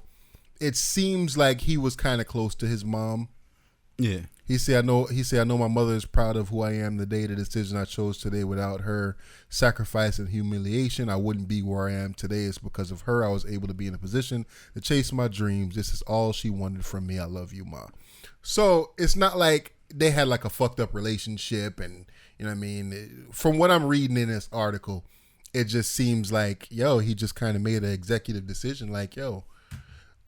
it seems like he was kind of close to his mom. Yeah. He said, I know my mother is proud of who I am today, the decision I chose today. Without her sacrifice and humiliation, I wouldn't be where I am today. It's because of her I was able to be in a position to chase my dreams. This is all she wanted from me. I love you, Ma. So it's not like they had like a fucked up relationship. And, you know what I mean? From what I'm reading in this article, it just seems like, he just kind of made an executive decision like, I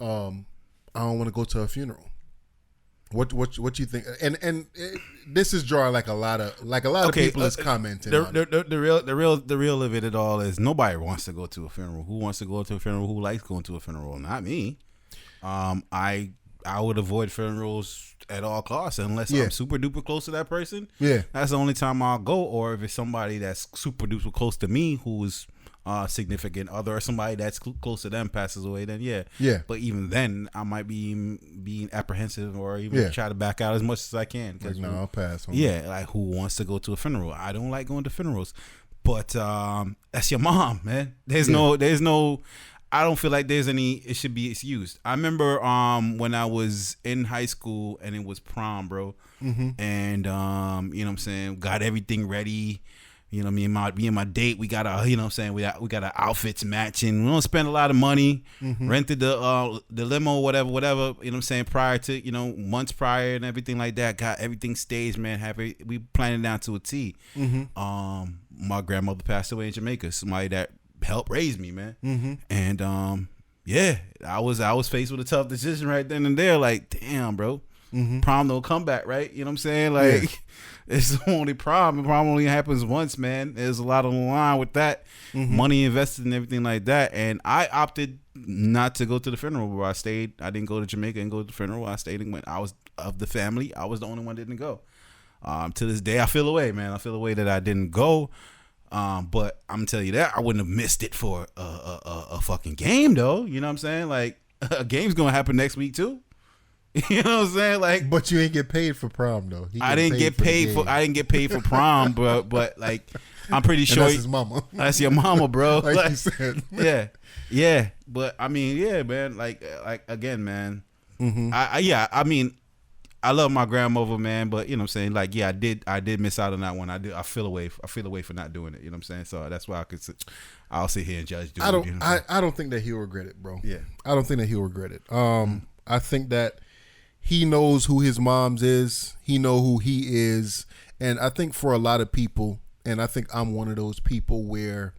don't want to go to a funeral. What you think? And this is drawing like a lot of people is commenting. The real of it all is nobody wants to go to a funeral. Who wants to go to a funeral? Who likes going to a funeral? Not me. I would avoid funerals at all costs unless I'm super duper close to that person. Yeah, that's the only time I'll go. Or if it's somebody that's super duper close to me who's significant other or somebody that's close to them passes away, then yeah. But even then, I might be being apprehensive or even try to back out as much as I can. Like, no, I'll pass. Yeah, like who wants to go to a funeral? I don't like going to funerals, but that's your mom, man. There's no. I don't feel like there's any. It should be excused. I remember when I was in high school and it was prom, bro, and you know what I'm saying, got everything ready. You know, me and my date, we got our, you know what I'm saying, we got our outfits matching. We don't spend a lot of money. Rented the limo, whatever, you know what I'm saying, prior to, months prior and everything like that. Got everything staged, man. We planned it down to a T. My grandmother passed away in Jamaica. Somebody that helped raise me, man. And I was faced with a tough decision right then and there. Like, damn, bro. Prom don't come back, right? You know what I'm saying? Like, it's the only problem. The prom only happens once, man. There's a lot on the line with that. Money invested and everything like that. And I opted not to go to the funeral, where I stayed. I didn't go to Jamaica and go to the funeral. I stayed and went. I was of the family. I was the only one that didn't go. To this day, I feel away, man. I feel away that I didn't go. But I'm telling you that I wouldn't have missed it for a fucking game, though. You know what I'm saying? Like, a game's gonna happen next week too. You know what I'm saying? Like, but you ain't get paid for prom though. I didn't get paid for prom, but like, I'm pretty sure that's his mama. That's your mama, bro. like you said. Yeah. But I mean, yeah, man. Like again, man. I mean, I love my grandmother, man. But you know what I'm saying? Like, yeah, I did miss out on that one. I feel away for not doing it. You know what I'm saying? So that's why I'll sit here and judge. I don't think that he'll regret it, bro. Yeah. I don't think that he'll regret it. I think that he knows who his mom's is. He know who he is. And I think for a lot of people, and I think I'm one of those people where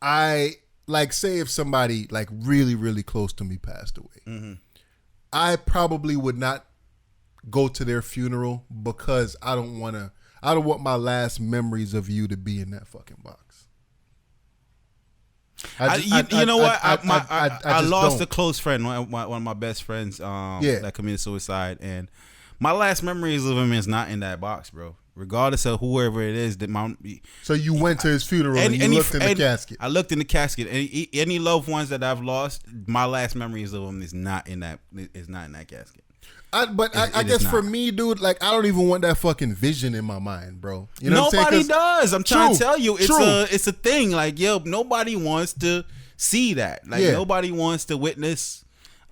I, like, say if somebody, like, really, really close to me passed away, I probably would not go to their funeral because I don't want my last memories of you to be in that fucking box. I lost a close friend, one of my best friends, that committed suicide, and my last memories of him is not in that box, bro. Regardless of whoever it is So you went to his funeral and you looked in the casket. I looked in the casket. Any loved ones that I've lost, my last memories of them is not in that casket. I guess for me, dude, like, I don't even want that fucking vision in my mind, bro. You know nobody does. I'm trying to tell you, it's a thing. Like, yo, nobody wants to see that. Like, nobody wants to witness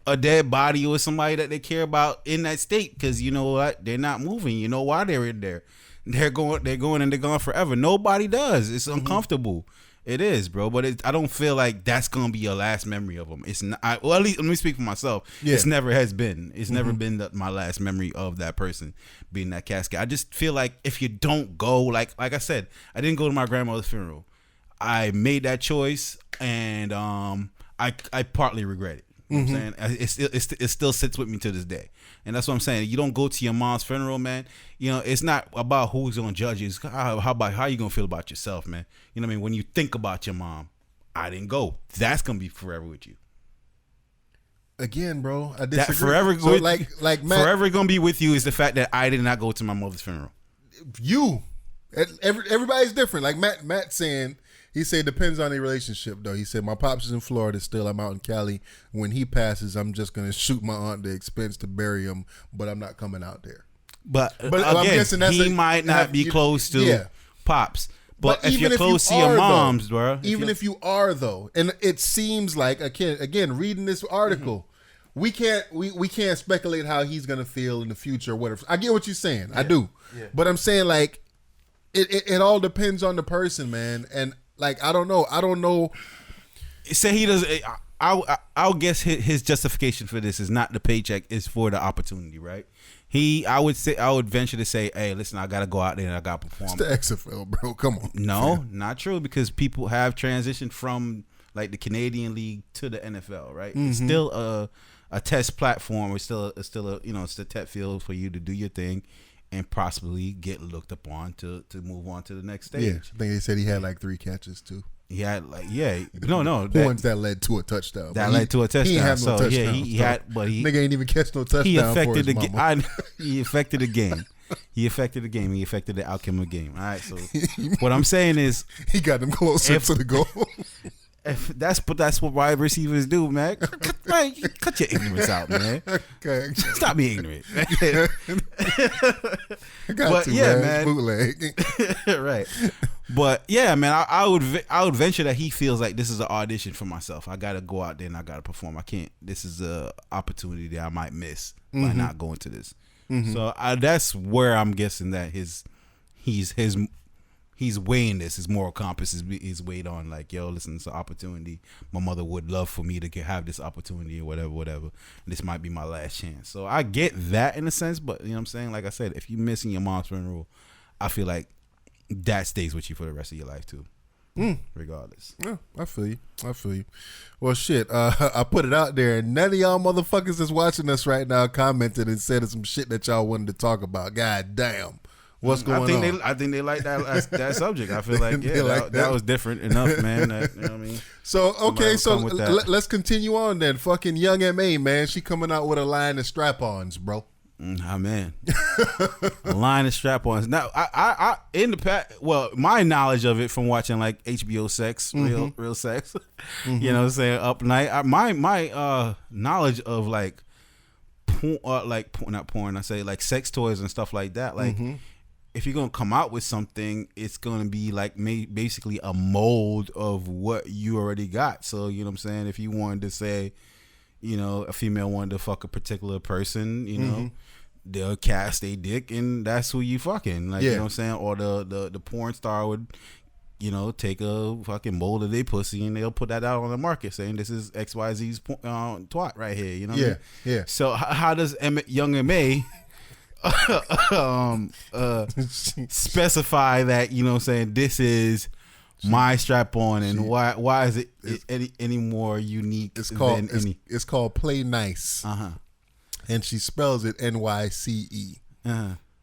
a dead body or somebody that they care about in that state, because you know what? They're not moving. You know why they're in there? They're going and they're gone forever. Nobody does. It's uncomfortable. It is, bro, but I don't feel like that's gonna be your last memory of him. It's not. Well, at least let me speak for myself. Yeah. It's never has been. It's never been my last memory of that person being in that casket. I just feel like if you don't go, like I said, I didn't go to my grandmother's funeral. I made that choice, and I partly regret it. You know what I'm saying? It still sits with me to this day. And that's what I'm saying. You don't go to your mom's funeral, man. You know, it's not about who's going to judge you. It's how you going to feel about yourself, man. You know what I mean? When you think about your mom, I didn't go. That's going to be forever with you. Again, bro, I disagree. That forever, so like Matt, forever going to be with you is the fact that I did not go to my mother's funeral. Everybody's different. Like Matt saying, he said depends on the relationship though. He said my pops is in Florida still. I'm out in Cali. When he passes, I'm just gonna shoot my aunt the expense to bury him, but I'm not coming out there. But again, I'm guessing he might not be close to pops. But if you're close to your moms, bro. Even if you are though, and it seems like again reading this article. We can't speculate how he's gonna feel in the future or whatever. I get what you're saying. I do. Yeah. But I'm saying like it all depends on the person, man. And like I don't know. Say he does. I'll guess his justification for this is not the paycheck, it's for the opportunity, right? I would venture to say, hey, listen, I gotta go out there and I gotta perform. It's the XFL, bro. Come on. No, not true, because people have transitioned from like the Canadian League to the NFL, right? It's still a test platform. It's still it's a test field for you to do your thing and possibly get looked upon to move on to the next stage. Yeah, I think they said he had like 3 catches too. He had ones that led to a touchdown. Led to a touchdown. He had no touchdown. Yeah, he had, but nigga ain't even catch no touchdown. He affected for his mama. He affected the game. He affected the game. He affected the outcome of the game. All right. So what I'm saying is, he got them closer to the goal. That's what wide receivers do, man. Cut your ignorance out, man. Okay. Stop being ignorant. Man. Bootleg. Right. But yeah, man, I would venture that he feels like this is an audition for myself. I gotta go out there and I gotta perform. I can't. This is a opportunity that I might miss by not going to this. So that's where I'm guessing that he's weighing this. His moral compass is weighed on like, yo, listen, it's an opportunity. My mother would love for me to have this opportunity or whatever. This might be my last chance. So I get that in a sense, but you know what I'm saying? Like I said, if you're missing your mom's funeral, I feel like that stays with you for the rest of your life too. Regardless. Yeah, I feel you. Well, shit, I put it out there, and none of y'all motherfuckers that's watching us right now commented and said some shit that y'all wanted to talk about. God damn. What's going on? I think they like that subject. I feel like that was different enough, man. You know what I mean? So okay, so let's continue on then. Fucking Young M.A., man, she coming out with a line of strap-ons, bro. Man, a line of strap-ons. Now, I in the past, well, my knowledge of it from watching like HBO Sex, real sex. You know what I'm saying? Up night. My knowledge of like porn, not porn. I say like sex toys and stuff like that. Like. If you're gonna come out with something, it's gonna be like basically a mold of what you already got. So you know what I'm saying. If you wanted to say, you know, a female wanted to fuck a particular person, you know, they'll cast a dick and that's who you fucking. Like you know what I'm saying. Or the porn star would, you know, take a fucking mold of their pussy and they'll put that out on the market saying this is XYZ's twat right here. You know. What I mean? Yeah. So how does Young M.A. specify that, you know what I'm saying, this is my strap on, and why is it any more unique? It's called Play Nice. And she spells it NYCE.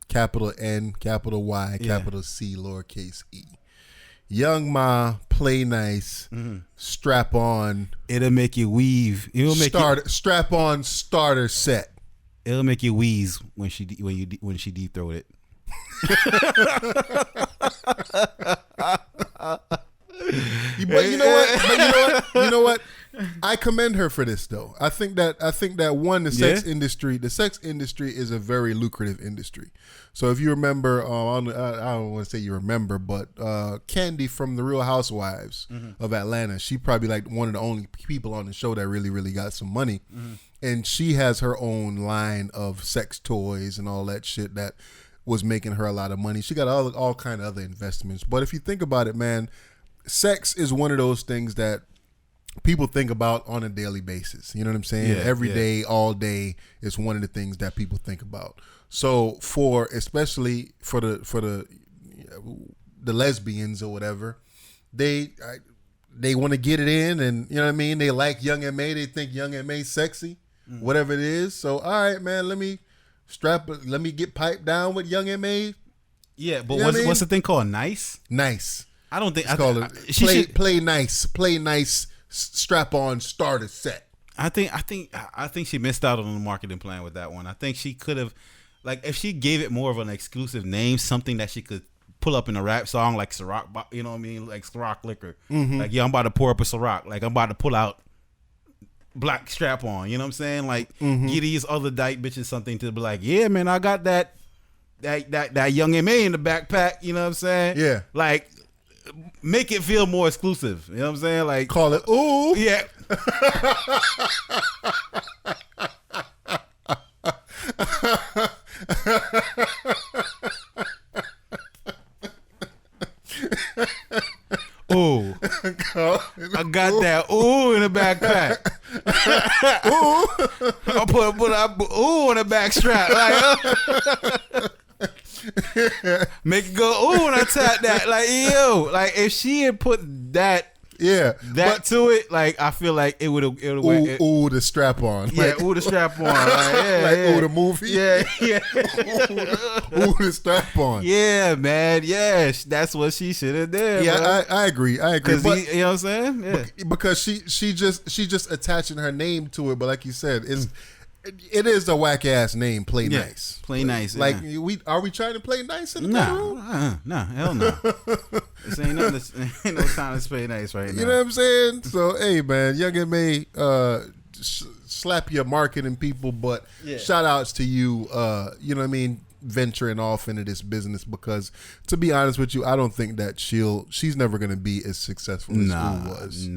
Capital N, capital Y, capital C, lowercase e. Young Ma, Play Nice, strap on. It'll make you weave. Strap on starter set. It'll make you wheeze when she deep throat it. But you know what? I commend her for this though. I think that one, the sex industry is a very lucrative industry. So if you remember, I don't want to say you remember, but Candy from the Real Housewives of Atlanta, she probably like one of the only people on the show that really got some money. And she has her own line of sex toys and all that shit that was making her a lot of money. She got all kind of other investments. But if you think about it, man, sex is one of those things that people think about on a daily basis. You know what I'm saying? Every day, all day is one of the things that people think about. So especially for the lesbians or whatever, they want to get it in, and you know what I mean? They like Young M.A. They think Young M.A. sexy, whatever it is. So all right, man, let me get piped down with Young M.A. Yeah, but what's the thing called? Nice? Nice. I don't think It's called play nice, strap on starter set. I think she missed out on the marketing plan with that one. I think she could have, like, if she gave it more of an exclusive name, something that she could pull up in a rap song, like Ciroc, you know what I mean, like Ciroc liquor. Like, yeah, I'm about to pour up a Ciroc. Like, I'm about to pull out black strap on. You know what I'm saying? Like, give these other dyke bitches something to be like, yeah, man, I got that Young M.A. in the backpack. You know what I'm saying? Yeah. Like, make it feel more exclusive. You know what I'm saying? Like, call it ooh. Yeah. Ooh. I got that ooh in the backpack. Ooh. I'll put ooh in the back strap. Like, make it go ooh when I tap that. Like, yo, like if she had put that to it, like I feel like it would have ooh the strap on. Yeah, like, ooh the strap on. Like, yeah, like ooh the movie. Yeah. Ooh the strap on. Yeah, man. Yeah, that's what she should have done. Yeah, I agree. But, you know what I'm saying? Yeah. Because she just attaching her name to it, but like you said, it is a whack ass name. Play nice. Play nice. Like are we trying to play nice in the bedroom? No, hell no. This ain't no time to play nice right now. You know what I'm saying? So hey, man, Young M.A. Slap your marketing people, but shout outs to you. You know what I mean? Venturing off into this business, because to be honest with you, I don't think that she's never gonna be as successful as Ooh was.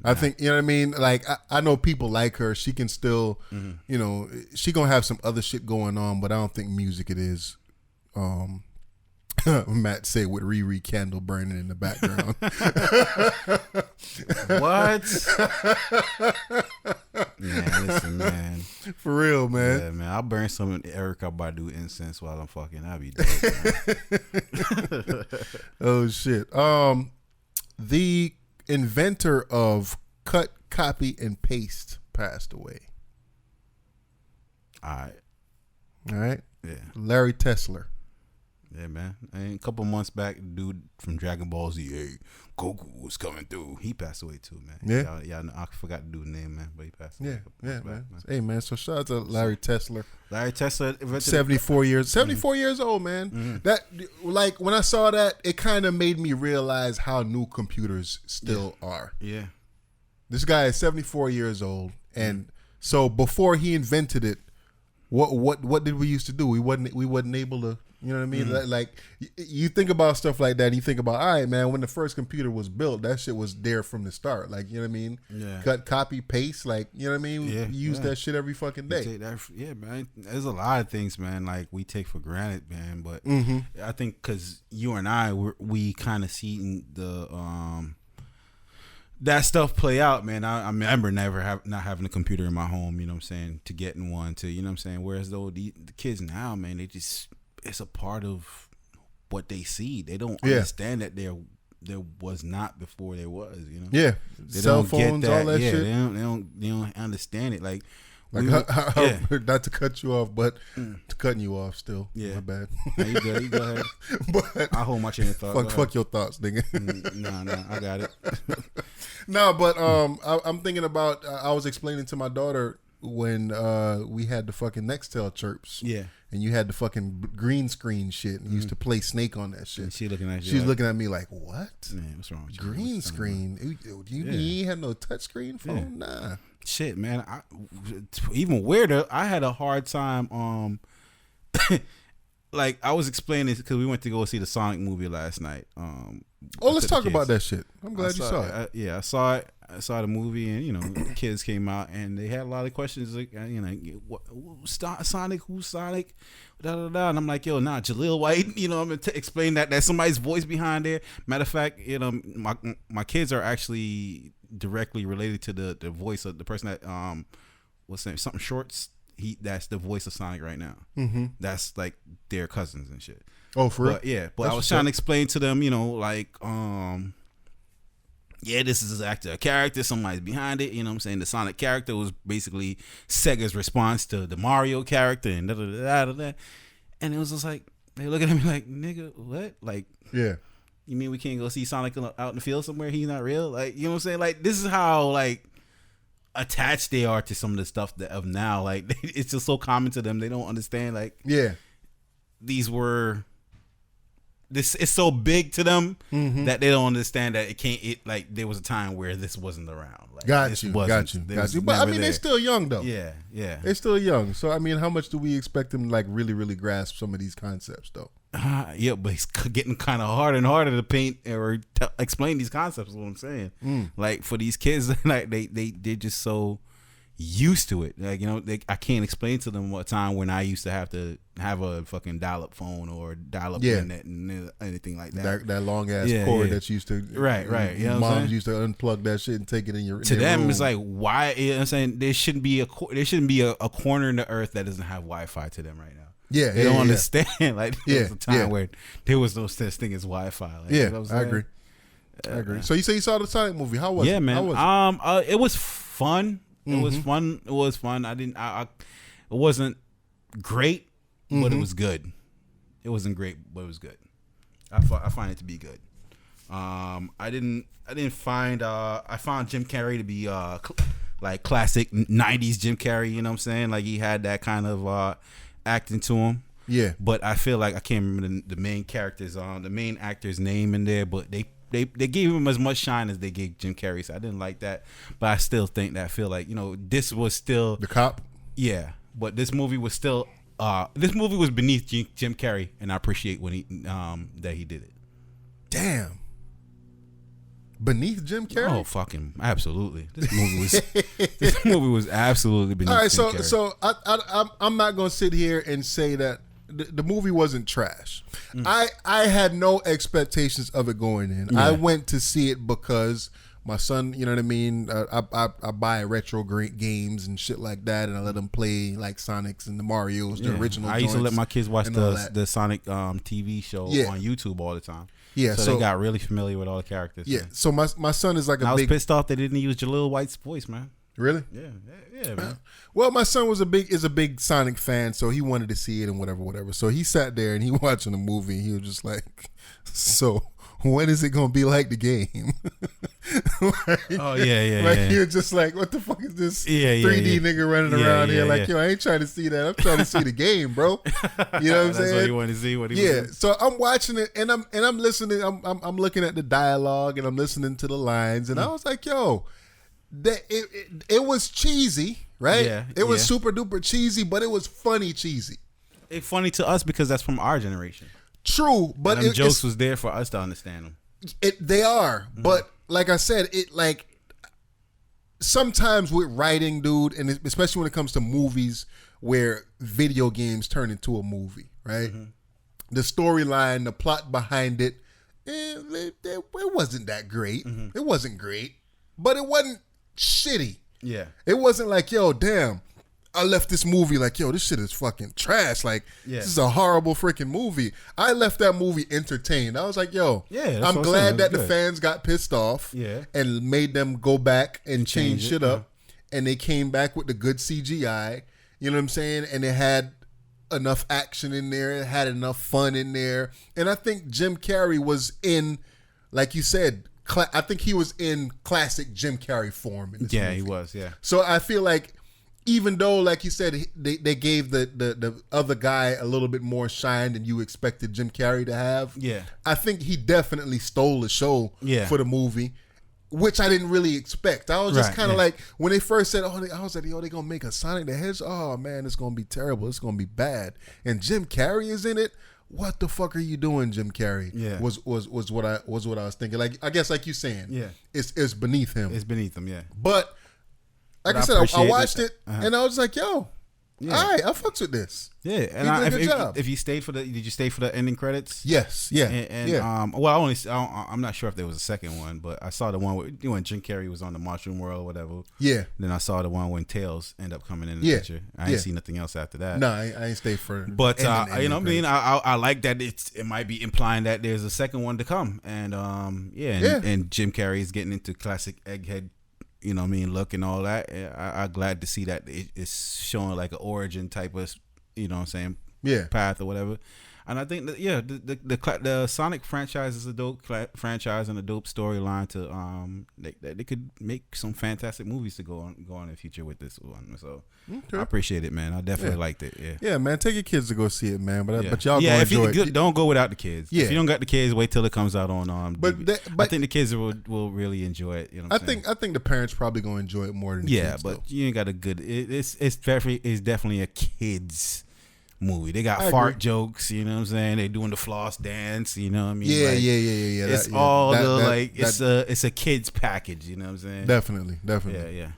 I think, you know what I mean? Like I know people like her. She can still, you know, she gonna have some other shit going on, but I don't think music it is. Matt say with Riri candle burning in the background. What? Man, listen, man. For real, man. Yeah, man. I'll burn some Erykah Badu incense while I'm fucking. I'll be dope, man. Oh shit. The inventor of cut, copy, and paste passed away. All right. Yeah. Larry Tesler. Yeah, man. And a couple months back, dude from Dragon Ball Z, hey, Goku was coming through. He passed away too, man. Yeah. I forgot to do the name, man, but he passed away. Yeah, man. Hey, man. So shout out to Larry Tesler. Larry Tesler, 74 years. 74 years old, man. That, like, when I saw that, it kind of made me realize how new computers still are. Yeah. This guy is 74 years old, and so before he invented it, what did we used to do? We wasn't able to. You know what I mean? Like you think about stuff like that, and you think about, all right, man, when the first computer was built, that shit was there from the start. Like, you know what I mean? Yeah. Cut, copy, paste. Like, you know what I mean? Yeah. We use that shit every fucking day. Yeah, man. There's a lot of things, man, like we take for granted, man. But I think because you and I, we kind of seen the that stuff play out, man. I remember not having a computer in my home, you know what I'm saying, to getting one, to, you know what I'm saying. Whereas though the kids now, man, they just, it's a part of what they see. They don't understand that there was not before there was, you know. Yeah, they cell phones, all that shit. They don't understand it. Like not to cut you off, but to cutting you off still. Yeah, my bad. No, you go ahead. But I hold my chain of thought. Fuck your thoughts, nigga. No, I got it. No, but I'm thinking about. I was explaining to my daughter when we had the fucking Nextel chirps. Yeah. And you had the fucking green screen shit, and you used to play Snake on that shit. And she looking at you. She's looking at me like, "What? Man, what's wrong with you? Green screen? You ain't have no touch screen phone? Yeah. Nah." Shit, man. Even weirder, I had a hard time. Like I was explaining because we went to go see the Sonic movie last night. Let's talk about that shit. I'm glad you saw it. I saw it. saw the movie, and the kids came out and they had a lot of questions. Like, Sonic? Who's Sonic? Da da da. And I'm like, yo, nah, Jaleel White. I'm gonna explain that somebody's voice behind there. Matter of fact, my kids are actually directly related to the voice of the person that what's his name? Something Shorts. That's the voice of Sonic right now. Mm-hmm. That's like their cousins and shit. Oh, for real? Yeah, but I was trying to explain to them, this is actor, a character, somebody's behind it. You know what I'm saying? The Sonic character was basically Sega's response to the Mario character and da da da da da. And it was just like, they looking at me like, nigga, what? Like, yeah. You mean we can't go see Sonic out in the field somewhere? He's not real? Like, you know what I'm saying? Like, this is how, like, attached they are to some of the stuff of now. Like, it's just so common to them. They don't understand, like, these were... This is so big to them that they don't understand that like there was a time where this wasn't around. Like, got you. But I mean, they're still young though. Yeah. They're still young. So I mean, how much do we expect them to like really, really grasp some of these concepts though? Yeah, but it's getting kind of harder and harder to paint or explain these concepts. Is what I'm saying. Like for these kids, like they're just so used to it. Like I can't explain to them what time when I used to have a fucking dial-up phone or dial-up internet and anything like that. That long ass cord that used to right. You know moms used to unplug that shit and take it in your. To them, room. It's like why? You know what I'm saying there shouldn't be a corner in the earth that doesn't have Wi-Fi to them right now. Yeah, they don't understand. Like there was a time where there was no such thing as Wi-Fi. Like, yeah, you know what I'm saying? I agree. So you say you saw the Sonic movie? How was it? Yeah, man. How was it was fun. It was fun. It was fun. It wasn't great, but it was good. It wasn't great, but it was good. I find it to be good. I found Jim Carrey to be like classic 90s Jim Carrey, you know what I'm saying? Like he had that kind of acting to him. Yeah. But I feel like I can't remember the main character's the main actor's name in there, but they gave him as much shine as they gave Jim Carrey, so I didn't like that. But I still think that I feel like, this was still the cop. Yeah, but this movie was still beneath Jim Carrey, and I appreciate when he that he did it. Damn. Beneath Jim Carrey? Oh, fucking absolutely. This movie was absolutely beneath. All right, Jim Carrey. so I'm not gonna sit here and say that the movie wasn't trash. I had no expectations of it going in. Yeah. I went to see it because my son, you know what I mean? I buy retro games and shit like that, and I let them play like Sonics and the Marios, the original. I used to let my kids watch the Sonic TV show on YouTube all the time. Yeah, so they got really familiar with all the characters. Yeah, man. So my son is like I was pissed off they didn't use Jaleel White's voice, man. Really? Yeah, man. Well, my son is a big Sonic fan, so he wanted to see it and whatever. So he sat there and he watching the movie. And he was just like, "So when is it gonna be like the game?" Oh yeah. He was just like, "What the fuck is this 3D nigga running around here?" Like, yo, I ain't trying to see that. I'm trying to see the game, bro. You know what I'm saying? That's what you want to see. What he was So I'm watching it and I'm listening. I'm looking at the dialogue and I'm listening to the lines and I was like, yo. It was cheesy, right? Yeah, it was super duper cheesy, but it was funny cheesy. It's funny to us because that's from our generation. True, but them jokes was there for us to understand them. They are, but like I said, it like sometimes with writing, dude, and especially when it comes to movies where video games turn into a movie, right? The storyline, the plot behind it, it wasn't that great. It wasn't great, but it wasn't shitty. Yeah. It wasn't like, yo, damn, I left this movie like, yo, this shit is fucking trash. Like, this is a horrible freaking movie. I left that movie entertained. I was like, yo, I'm glad that the fans got pissed off and made them go back and change shit up. And they came back with the good CGI. You know what I'm saying? And it had enough action in there. It had enough fun in there. And I think Jim Carrey was in, like you said, I think he was in classic Jim Carrey form in this movie. He was, So I feel like even though, like you said, they gave the other guy a little bit more shine than you expected Jim Carrey to have, I think he definitely stole the show for the movie, which I didn't really expect. I was just kind of like, when they first said, I was like, yo, they going to make a Sonic the Hedgehog? Oh, man, it's going to be terrible. It's going to be bad. And Jim Carrey is in it? what the fuck are you doing, Jim Carrey? Yeah. Was what I was thinking. Like, I guess like you saying, Yeah. it's beneath him. It's beneath him, yeah. But like But I said, I appreciate watched that. it and I was like, yo, Yeah. all right, I fucks with this. Yeah, and He did a good job. if you stayed for did you stay for the ending credits? Yes, yeah, And yeah. well, I'm not sure if there was a second one, but I saw the one when Jim Carrey was on the Mushroom World or whatever. Yeah. Then I saw the one when Tails ended up coming in the Yeah. picture. I ain't see nothing else after that. No, I ain't stay for. But ending you know what I mean. credits. I like that it might be implying that there's a second one to come, and and Jim Carrey is getting into classic egghead, you know what I mean, look and all that. I'm glad to see that it's showing like an origin type of, you know what I'm saying, path or whatever. And I think that the Sonic franchise is a dope franchise and a dope storyline to they could make some fantastic movies to go on in the future with this one. So I appreciate it, man. I definitely liked it. Yeah, man. Take your kids to go see it, man. But y'all gonna enjoy it. Don't go without the kids. Yeah. If you don't got the kids, wait till it comes out on. But I think the kids will really enjoy it. You know what I'm saying? I think the parents probably gonna enjoy it more than the kids, but though. you ain't got a good. It's definitely a kids movie. They got I fart agree. jokes, you know what I'm saying? They doing the floss dance, you know what I mean? Yeah, Like, yeah. It's it's a kids package, you know what I'm saying? Definitely. Yeah.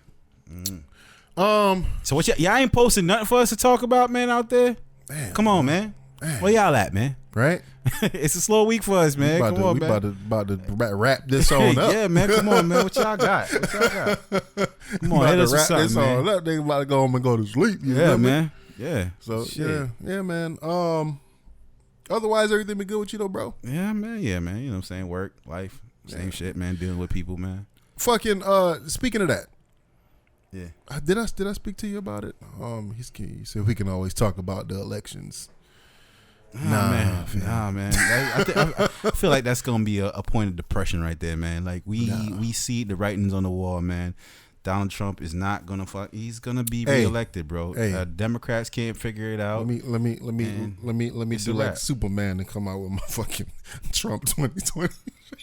So what y'all ain't posting nothing for us to talk about, man, out there? Man, Come on, man. Where y'all at, man? right? It's a slow week for us, man. Come on, man. About to wrap this on up. Yeah, man. Come on, man. What y'all got? Come on, hit us with something, man. Up. They about to go home and go to sleep. You Yeah, feel me? man. Yeah. So Shit. yeah, man. Otherwise, everything been good with you though, bro. Yeah, man. You know what I'm saying? Work, life, same shit, man. Dealing with people, man. Fucking. Speaking of that, Yeah. did I speak to you about it? He said we can always talk about the elections. Nah, man. I feel like that's gonna be a point of depression right there, man. Like we see the writings on the wall, man. Donald Trump is not gonna he's gonna be reelected, bro. Hey. Democrats can't figure it out. Let me It's do a like wrap. Superman and come out with my fucking Trump 2020.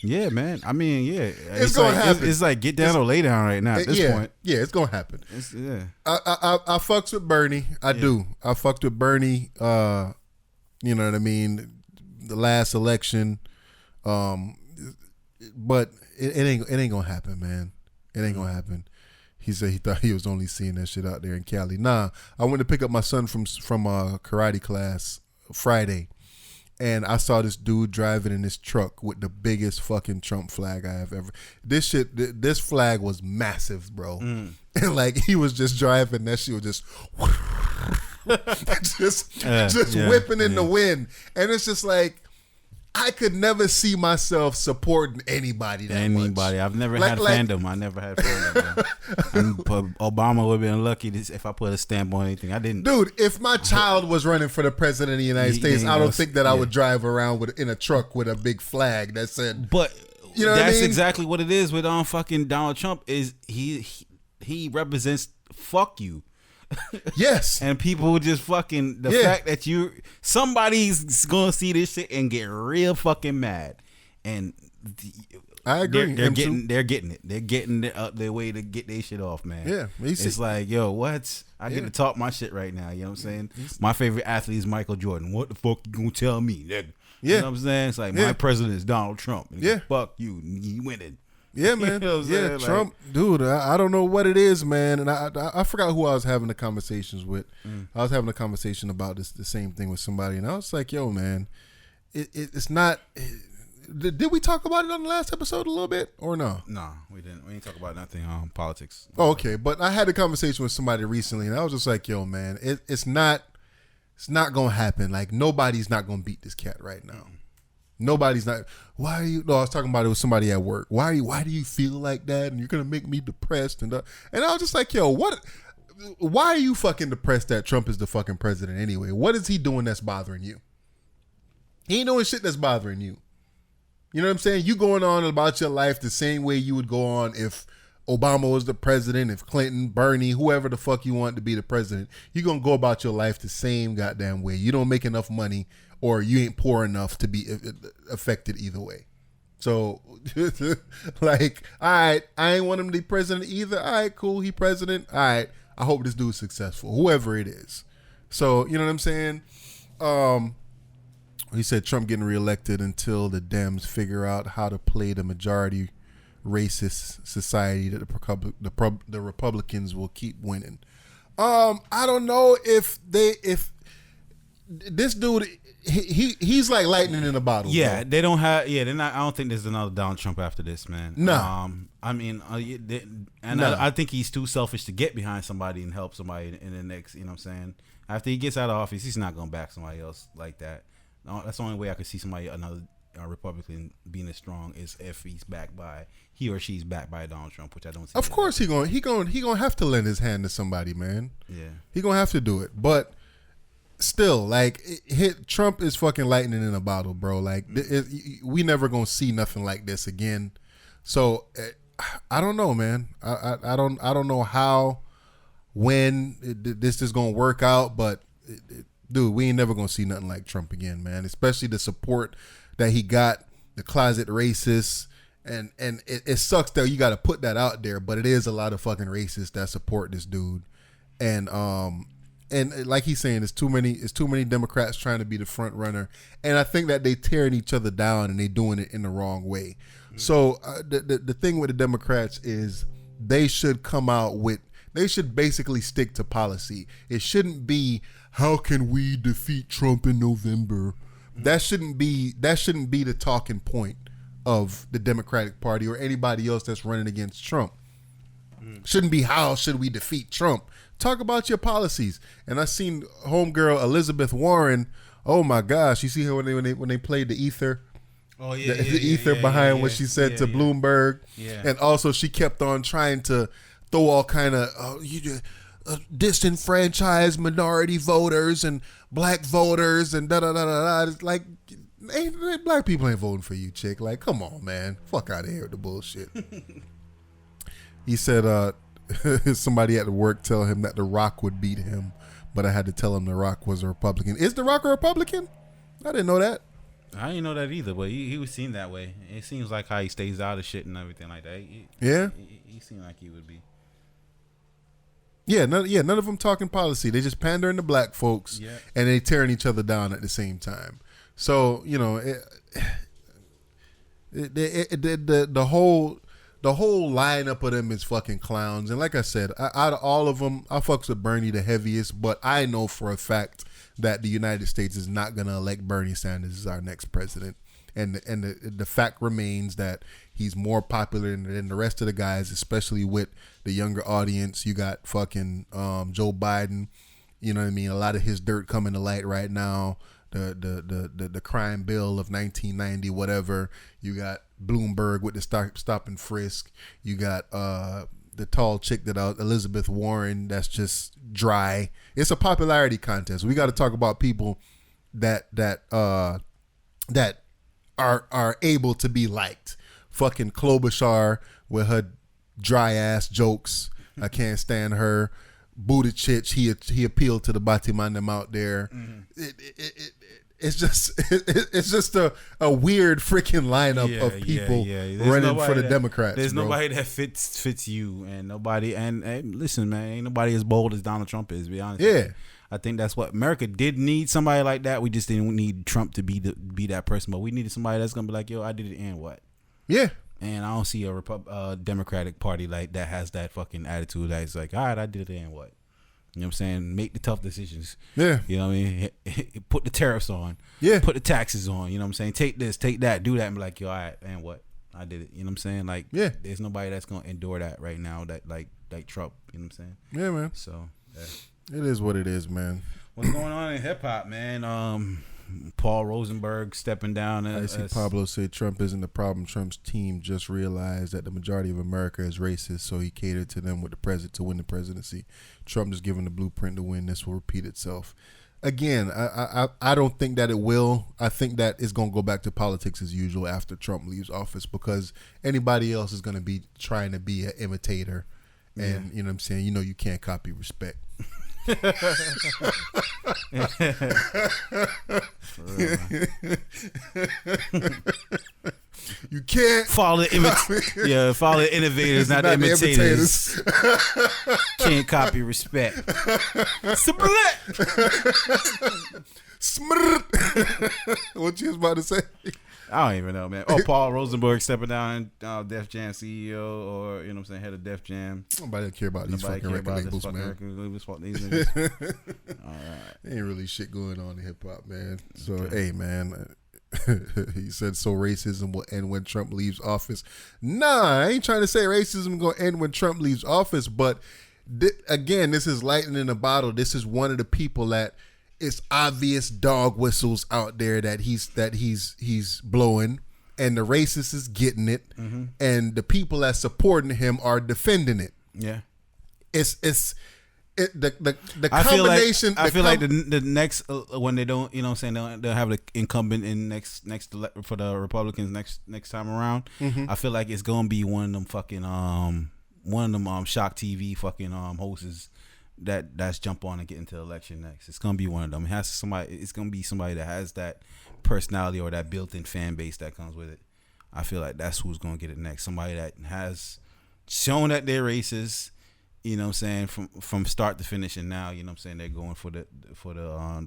Yeah, man. I mean, yeah. It's gonna like, happen. It's like get down or lay down right now at this point. Yeah, it's gonna happen. Yeah. I fucks with Bernie. I do. I fucked with Bernie. You know what I mean? The last election, but it ain't gonna happen, man. It ain't gonna happen. He said he thought he was only seeing that shit out there in Cali. Nah, I went to pick up my son from karate class Friday, and I saw this dude driving in this truck with the biggest fucking Trump flag I have ever. This flag was massive, bro. And like he was just driving, that shit was just whipping in the wind, and it's just like I could never see myself supporting anybody that much. I've never had fandom. I never had fandom. Obama would have been lucky if I put a stamp on anything. I didn't. Dude, if my child was running for the president of the United States, I don't think that I would drive around in a truck with a big flag that said. But you know that's what I mean? exactly what it is with fucking Donald Trump. Is he represents fuck you. Yes. And people just fucking fact that somebody's gonna see this shit and get real fucking mad, and I agree. They're getting it. They're getting their way to get their shit off, man. Yeah, it's like, yo, what? I get to talk my shit right now. You know what I'm saying? My favorite athlete is Michael Jordan. What the fuck you gonna tell me, nigga? Yeah. You know what I'm saying? It's like my president is Donald Trump. Yeah. Fuck you. You winning. Yeah, man. You know what I'm yeah, saying? Trump, dude. I don't know what it is, man. And I forgot who I was having the conversations with. I was having a conversation about the same thing with somebody, and I was like, yo, man, it's not. Did we talk about it on the last episode a little bit or no? No, we didn't. We didn't talk about nothing politics. Oh, okay, but I had a conversation with somebody recently, and I was just like, yo, man, it's not gonna happen. Like nobody's not gonna beat this cat right now. Nobody's not. Why are you? No, I was talking about it with somebody at work. Why do you feel like that? And you're gonna make me depressed and I was just like, yo, what? Why are you fucking depressed that Trump is the fucking president anyway? What is he doing that's bothering you? He ain't doing shit that's bothering you. You know what I'm saying? You going on about your life the same way you would go on if Obama was the president, if Clinton, Bernie, whoever the fuck you want to be the president. You're gonna go about your life the same goddamn way. You don't make enough money, or you ain't poor enough to be affected either way. So, like, all right, I ain't want him to be president either. All right, cool, he president. All right, I hope this dude's successful, whoever it is. So, you know what I'm saying? He said Trump getting reelected until the Dems figure out how to play the majority racist society that the Republicans will keep winning. I don't know if this dude he's like lightning in a bottle. Yeah, bro. they don't have. Yeah, they're not. I don't think there's another Donald Trump after this, man. No. I mean, No. I think he's too selfish to get behind somebody and help somebody in the next. You know what I'm saying? After he gets out of office, he's not gonna back somebody else like that. No, that's the only way I could see another Republican being as strong is if he or she's backed by Donald Trump, which I don't see. Of course he gonna have to lend his hand to somebody, man. Yeah. He gonna have to do it. But still, like, Trump is fucking lightning in a bottle, bro. Like, we never gonna see nothing like this again. So I don't know, man. I don't know how, when this is gonna work out, but dude, we ain't never gonna see nothing like Trump again, man. Especially the support that he got, the closet racists, and it sucks that you got to put that out there, but it is a lot of fucking racists that support this dude, and like he's saying, it's too many Democrats trying to be the front runner, and I think that they tearing each other down and they doing it in the wrong way. Mm-hmm. So the thing with the Democrats is they should basically stick to policy. It shouldn't be, how can we defeat Trump in November? That shouldn't be the talking point of the Democratic Party or anybody else that's running against Trump. Shouldn't be, how should we defeat Trump? Talk about your policies. And I seen homegirl Elizabeth Warren. Oh my gosh, you see her when they played the ether. Oh yeah, the ether behind what she said to Bloomberg. Yeah. And also she kept on trying to throw all kind of disenfranchised minority voters and black voters and da da da da da. It's like, black people ain't voting for you, chick. Like, come on, man, fuck out of here with the bullshit. He said, somebody at work tell him that The Rock would beat him, but I had to tell him The Rock was a Republican. Is The Rock a Republican? I didn't know that. I didn't know that either, but he was seen that way. It seems like how he stays out of shit and everything like that. He seemed like he would be. Yeah, none of them talking policy. They just pandering to black folks, and they tearing each other down at the same time. So, you know, the whole lineup of them is fucking clowns. And like I said, out of all of them, I fucks with Bernie the heaviest, but I know for a fact that the United States is not going to elect Bernie Sanders as our next president. And the fact remains that he's more popular than the rest of the guys, especially with the younger audience. You got fucking Joe Biden. You know what I mean? A lot of his dirt coming to light right now. The crime bill of 1990, whatever. You got Bloomberg with the stop and frisk. You got the tall chick Elizabeth Warren, that's just dry. It's a popularity contest. We got to talk about people that are able to be liked. Fucking Klobuchar with her dry ass jokes. I can't stand her. Buttigieg, he appealed to the Batiman out there. Mm-hmm. It's just a weird freaking lineup of people running for the Democrats. There's bro. nobody that fits you, and nobody. And listen, man, ain't nobody as bold as Donald Trump is. To be honest. Yeah. I think that's what America did need, somebody like that. We just didn't need Trump to be that person, but we needed somebody that's gonna be like, yo, I did it, and what? Yeah. And I don't see a Democratic Party like that has that fucking attitude that's like, all right, I did it, and what? You know what I'm saying? Make the tough decisions. Yeah. You know what I mean? Put the tariffs on. Yeah. Put the taxes on. You know what I'm saying? Take this, take that, do that, and be like, yo, all right, and what? I did it. You know what I'm saying? Like, yeah. There's nobody that's gonna endure that right now. That like Trump. You know what I'm saying? Yeah, man. So yeah. It is what it is, man. What's going on in hip hop, man? Paul Rosenberg stepping down. I see Pablo say Trump isn't the problem. Trump's team just realized that the majority of America is racist, so he catered to them with the president to win the presidency. Trump is given the blueprint to win. This will repeat itself. Again, I don't think that it will. I think that it's going to go back to politics as usual after Trump leaves office, because anybody else is going to be trying to be an imitator. And you know what I'm saying? You know you can't copy respect. You can't follow the innovators, not the imitators. Can't copy respect. What you was about to say? I don't even know, man. Oh, Paul Rosenberg stepping down, Def Jam CEO, or you know what I'm saying, head of Def Jam. Nobody care about these fucking record labels, man. These niggas. All right. Ain't really shit going on in hip hop, man. So hey, man. He said so racism will end when Trump leaves office. Nah, I ain't trying to say racism gonna end when Trump leaves office, but again, this is lightning in a bottle. This is one of the people that it's obvious dog whistles out there that he's blowing, and the racist is getting it, and the people that supporting him are defending it. Yeah, the combination. I feel like the next when they don't, you know what I'm saying, they'll have the incumbent in next for the Republicans next time around. I feel like it's gonna be one of them fucking shock TV fucking hosts that's jump on and get into the election next. It's gonna be one of them. It's gonna be somebody that has that personality or that built-in fan base that comes with it. I feel like that's who's gonna get it next. Somebody that has shown that they're racist. You know what I'm saying, from start to finish, and now, you know what I'm saying, they're going for the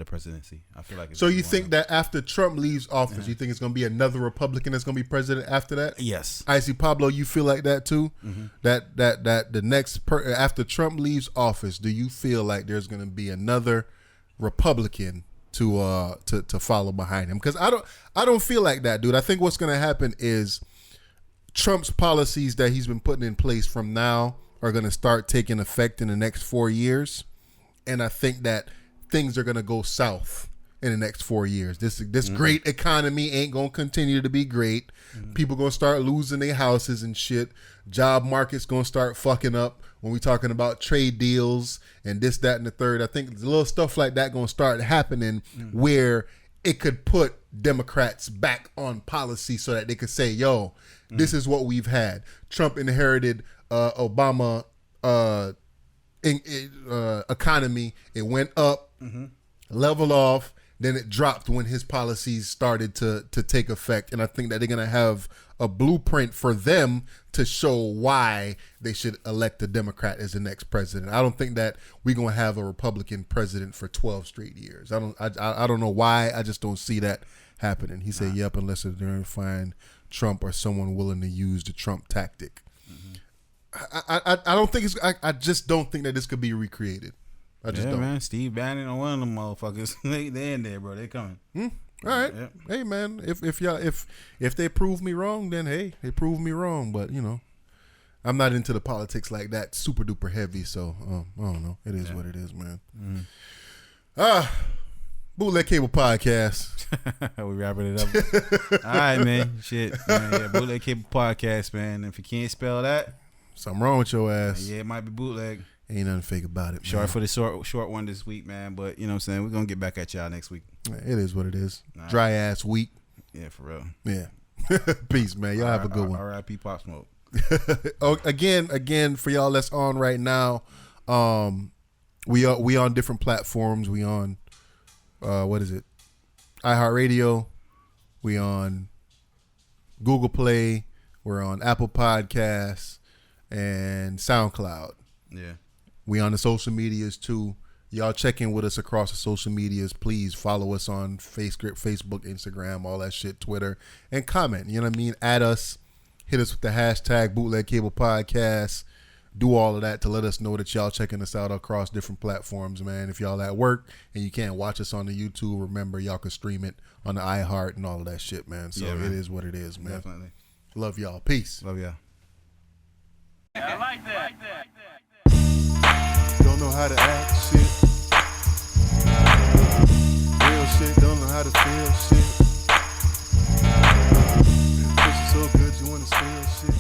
presidency. I feel like. So you think that after Trump leaves office, you think it's going to be another Republican that's going to be president after that? Yes. I see, Pablo. You feel like that too? That the next after Trump leaves office, do you feel like there's going to be another Republican to follow behind him? Because I don't feel like that, dude. I think what's going to happen is Trump's policies that he's been putting in place from now are going to start taking effect in the next 4 years, and I think that things are going to go south in the next 4 years. This great economy ain't going to continue to be great. People going to start losing their houses and shit. Job market's going to start fucking up when we talking about trade deals and this, that, and the third. I think little stuff like that going to start happening where it could put Democrats back on policy so that they could say, yo, this is what we've had. Trump inherited Obama economy. It went up, leveled off, then it dropped when his policies started to take effect. And I think that they're going to have a blueprint for them to show why they should elect a Democrat as the next president. I don't think that we're going to have a Republican president for 12 straight years. I don't know why. I just don't see that happening. He said, yep, unless they're going to find Trump or someone willing to use the Trump tactic. I don't think I just don't think that this could be recreated. I just don't. Man, Steve Bannon or one of them motherfuckers, they in there, bro. They coming. All right. Yep. Hey, man, if they prove me wrong, then hey, they prove me wrong. But you know, I'm not into the politics like that, super duper heavy. So I don't know. It is what it is, man. Bootleg Cable Podcast. We wrapping it up. All right, man. Shit, man. Yeah, Bootleg Cable Podcast, man. If you can't spell that, something wrong with your ass. Yeah, it might be bootleg. Ain't nothing fake about it, man. Sorry for the short one this week, man. But you know what I'm saying? We're going to get back at y'all next week. It is what it is. Right. Dry ass week. Yeah, for real. Yeah. Peace, man. Y'all have a good one. R.I.P. Pop Smoke. Again, for y'all that's on right now, we on different platforms. We on, what is it? iHeartRadio. We on Google Play. We're on Apple Podcasts and SoundCloud. Yeah. We on the social medias too. Y'all check in with us across the social medias. Please follow us on Facebook, Instagram, all that shit, Twitter, and comment. You know what I mean? Add us. Hit us with the hashtag Bootleg Cable Podcast. Do all of that to let us know that y'all checking us out across different platforms, man. If y'all at work and you can't watch us on the YouTube, remember y'all can stream it on the iHeart and all of that shit, man. So it is what it is, man. Definitely. Love y'all. Peace. Love y'all. I like that. Don't know how to act, shit. Real shit, don't know how to feel, shit. Pussy so good, you wanna steal shit.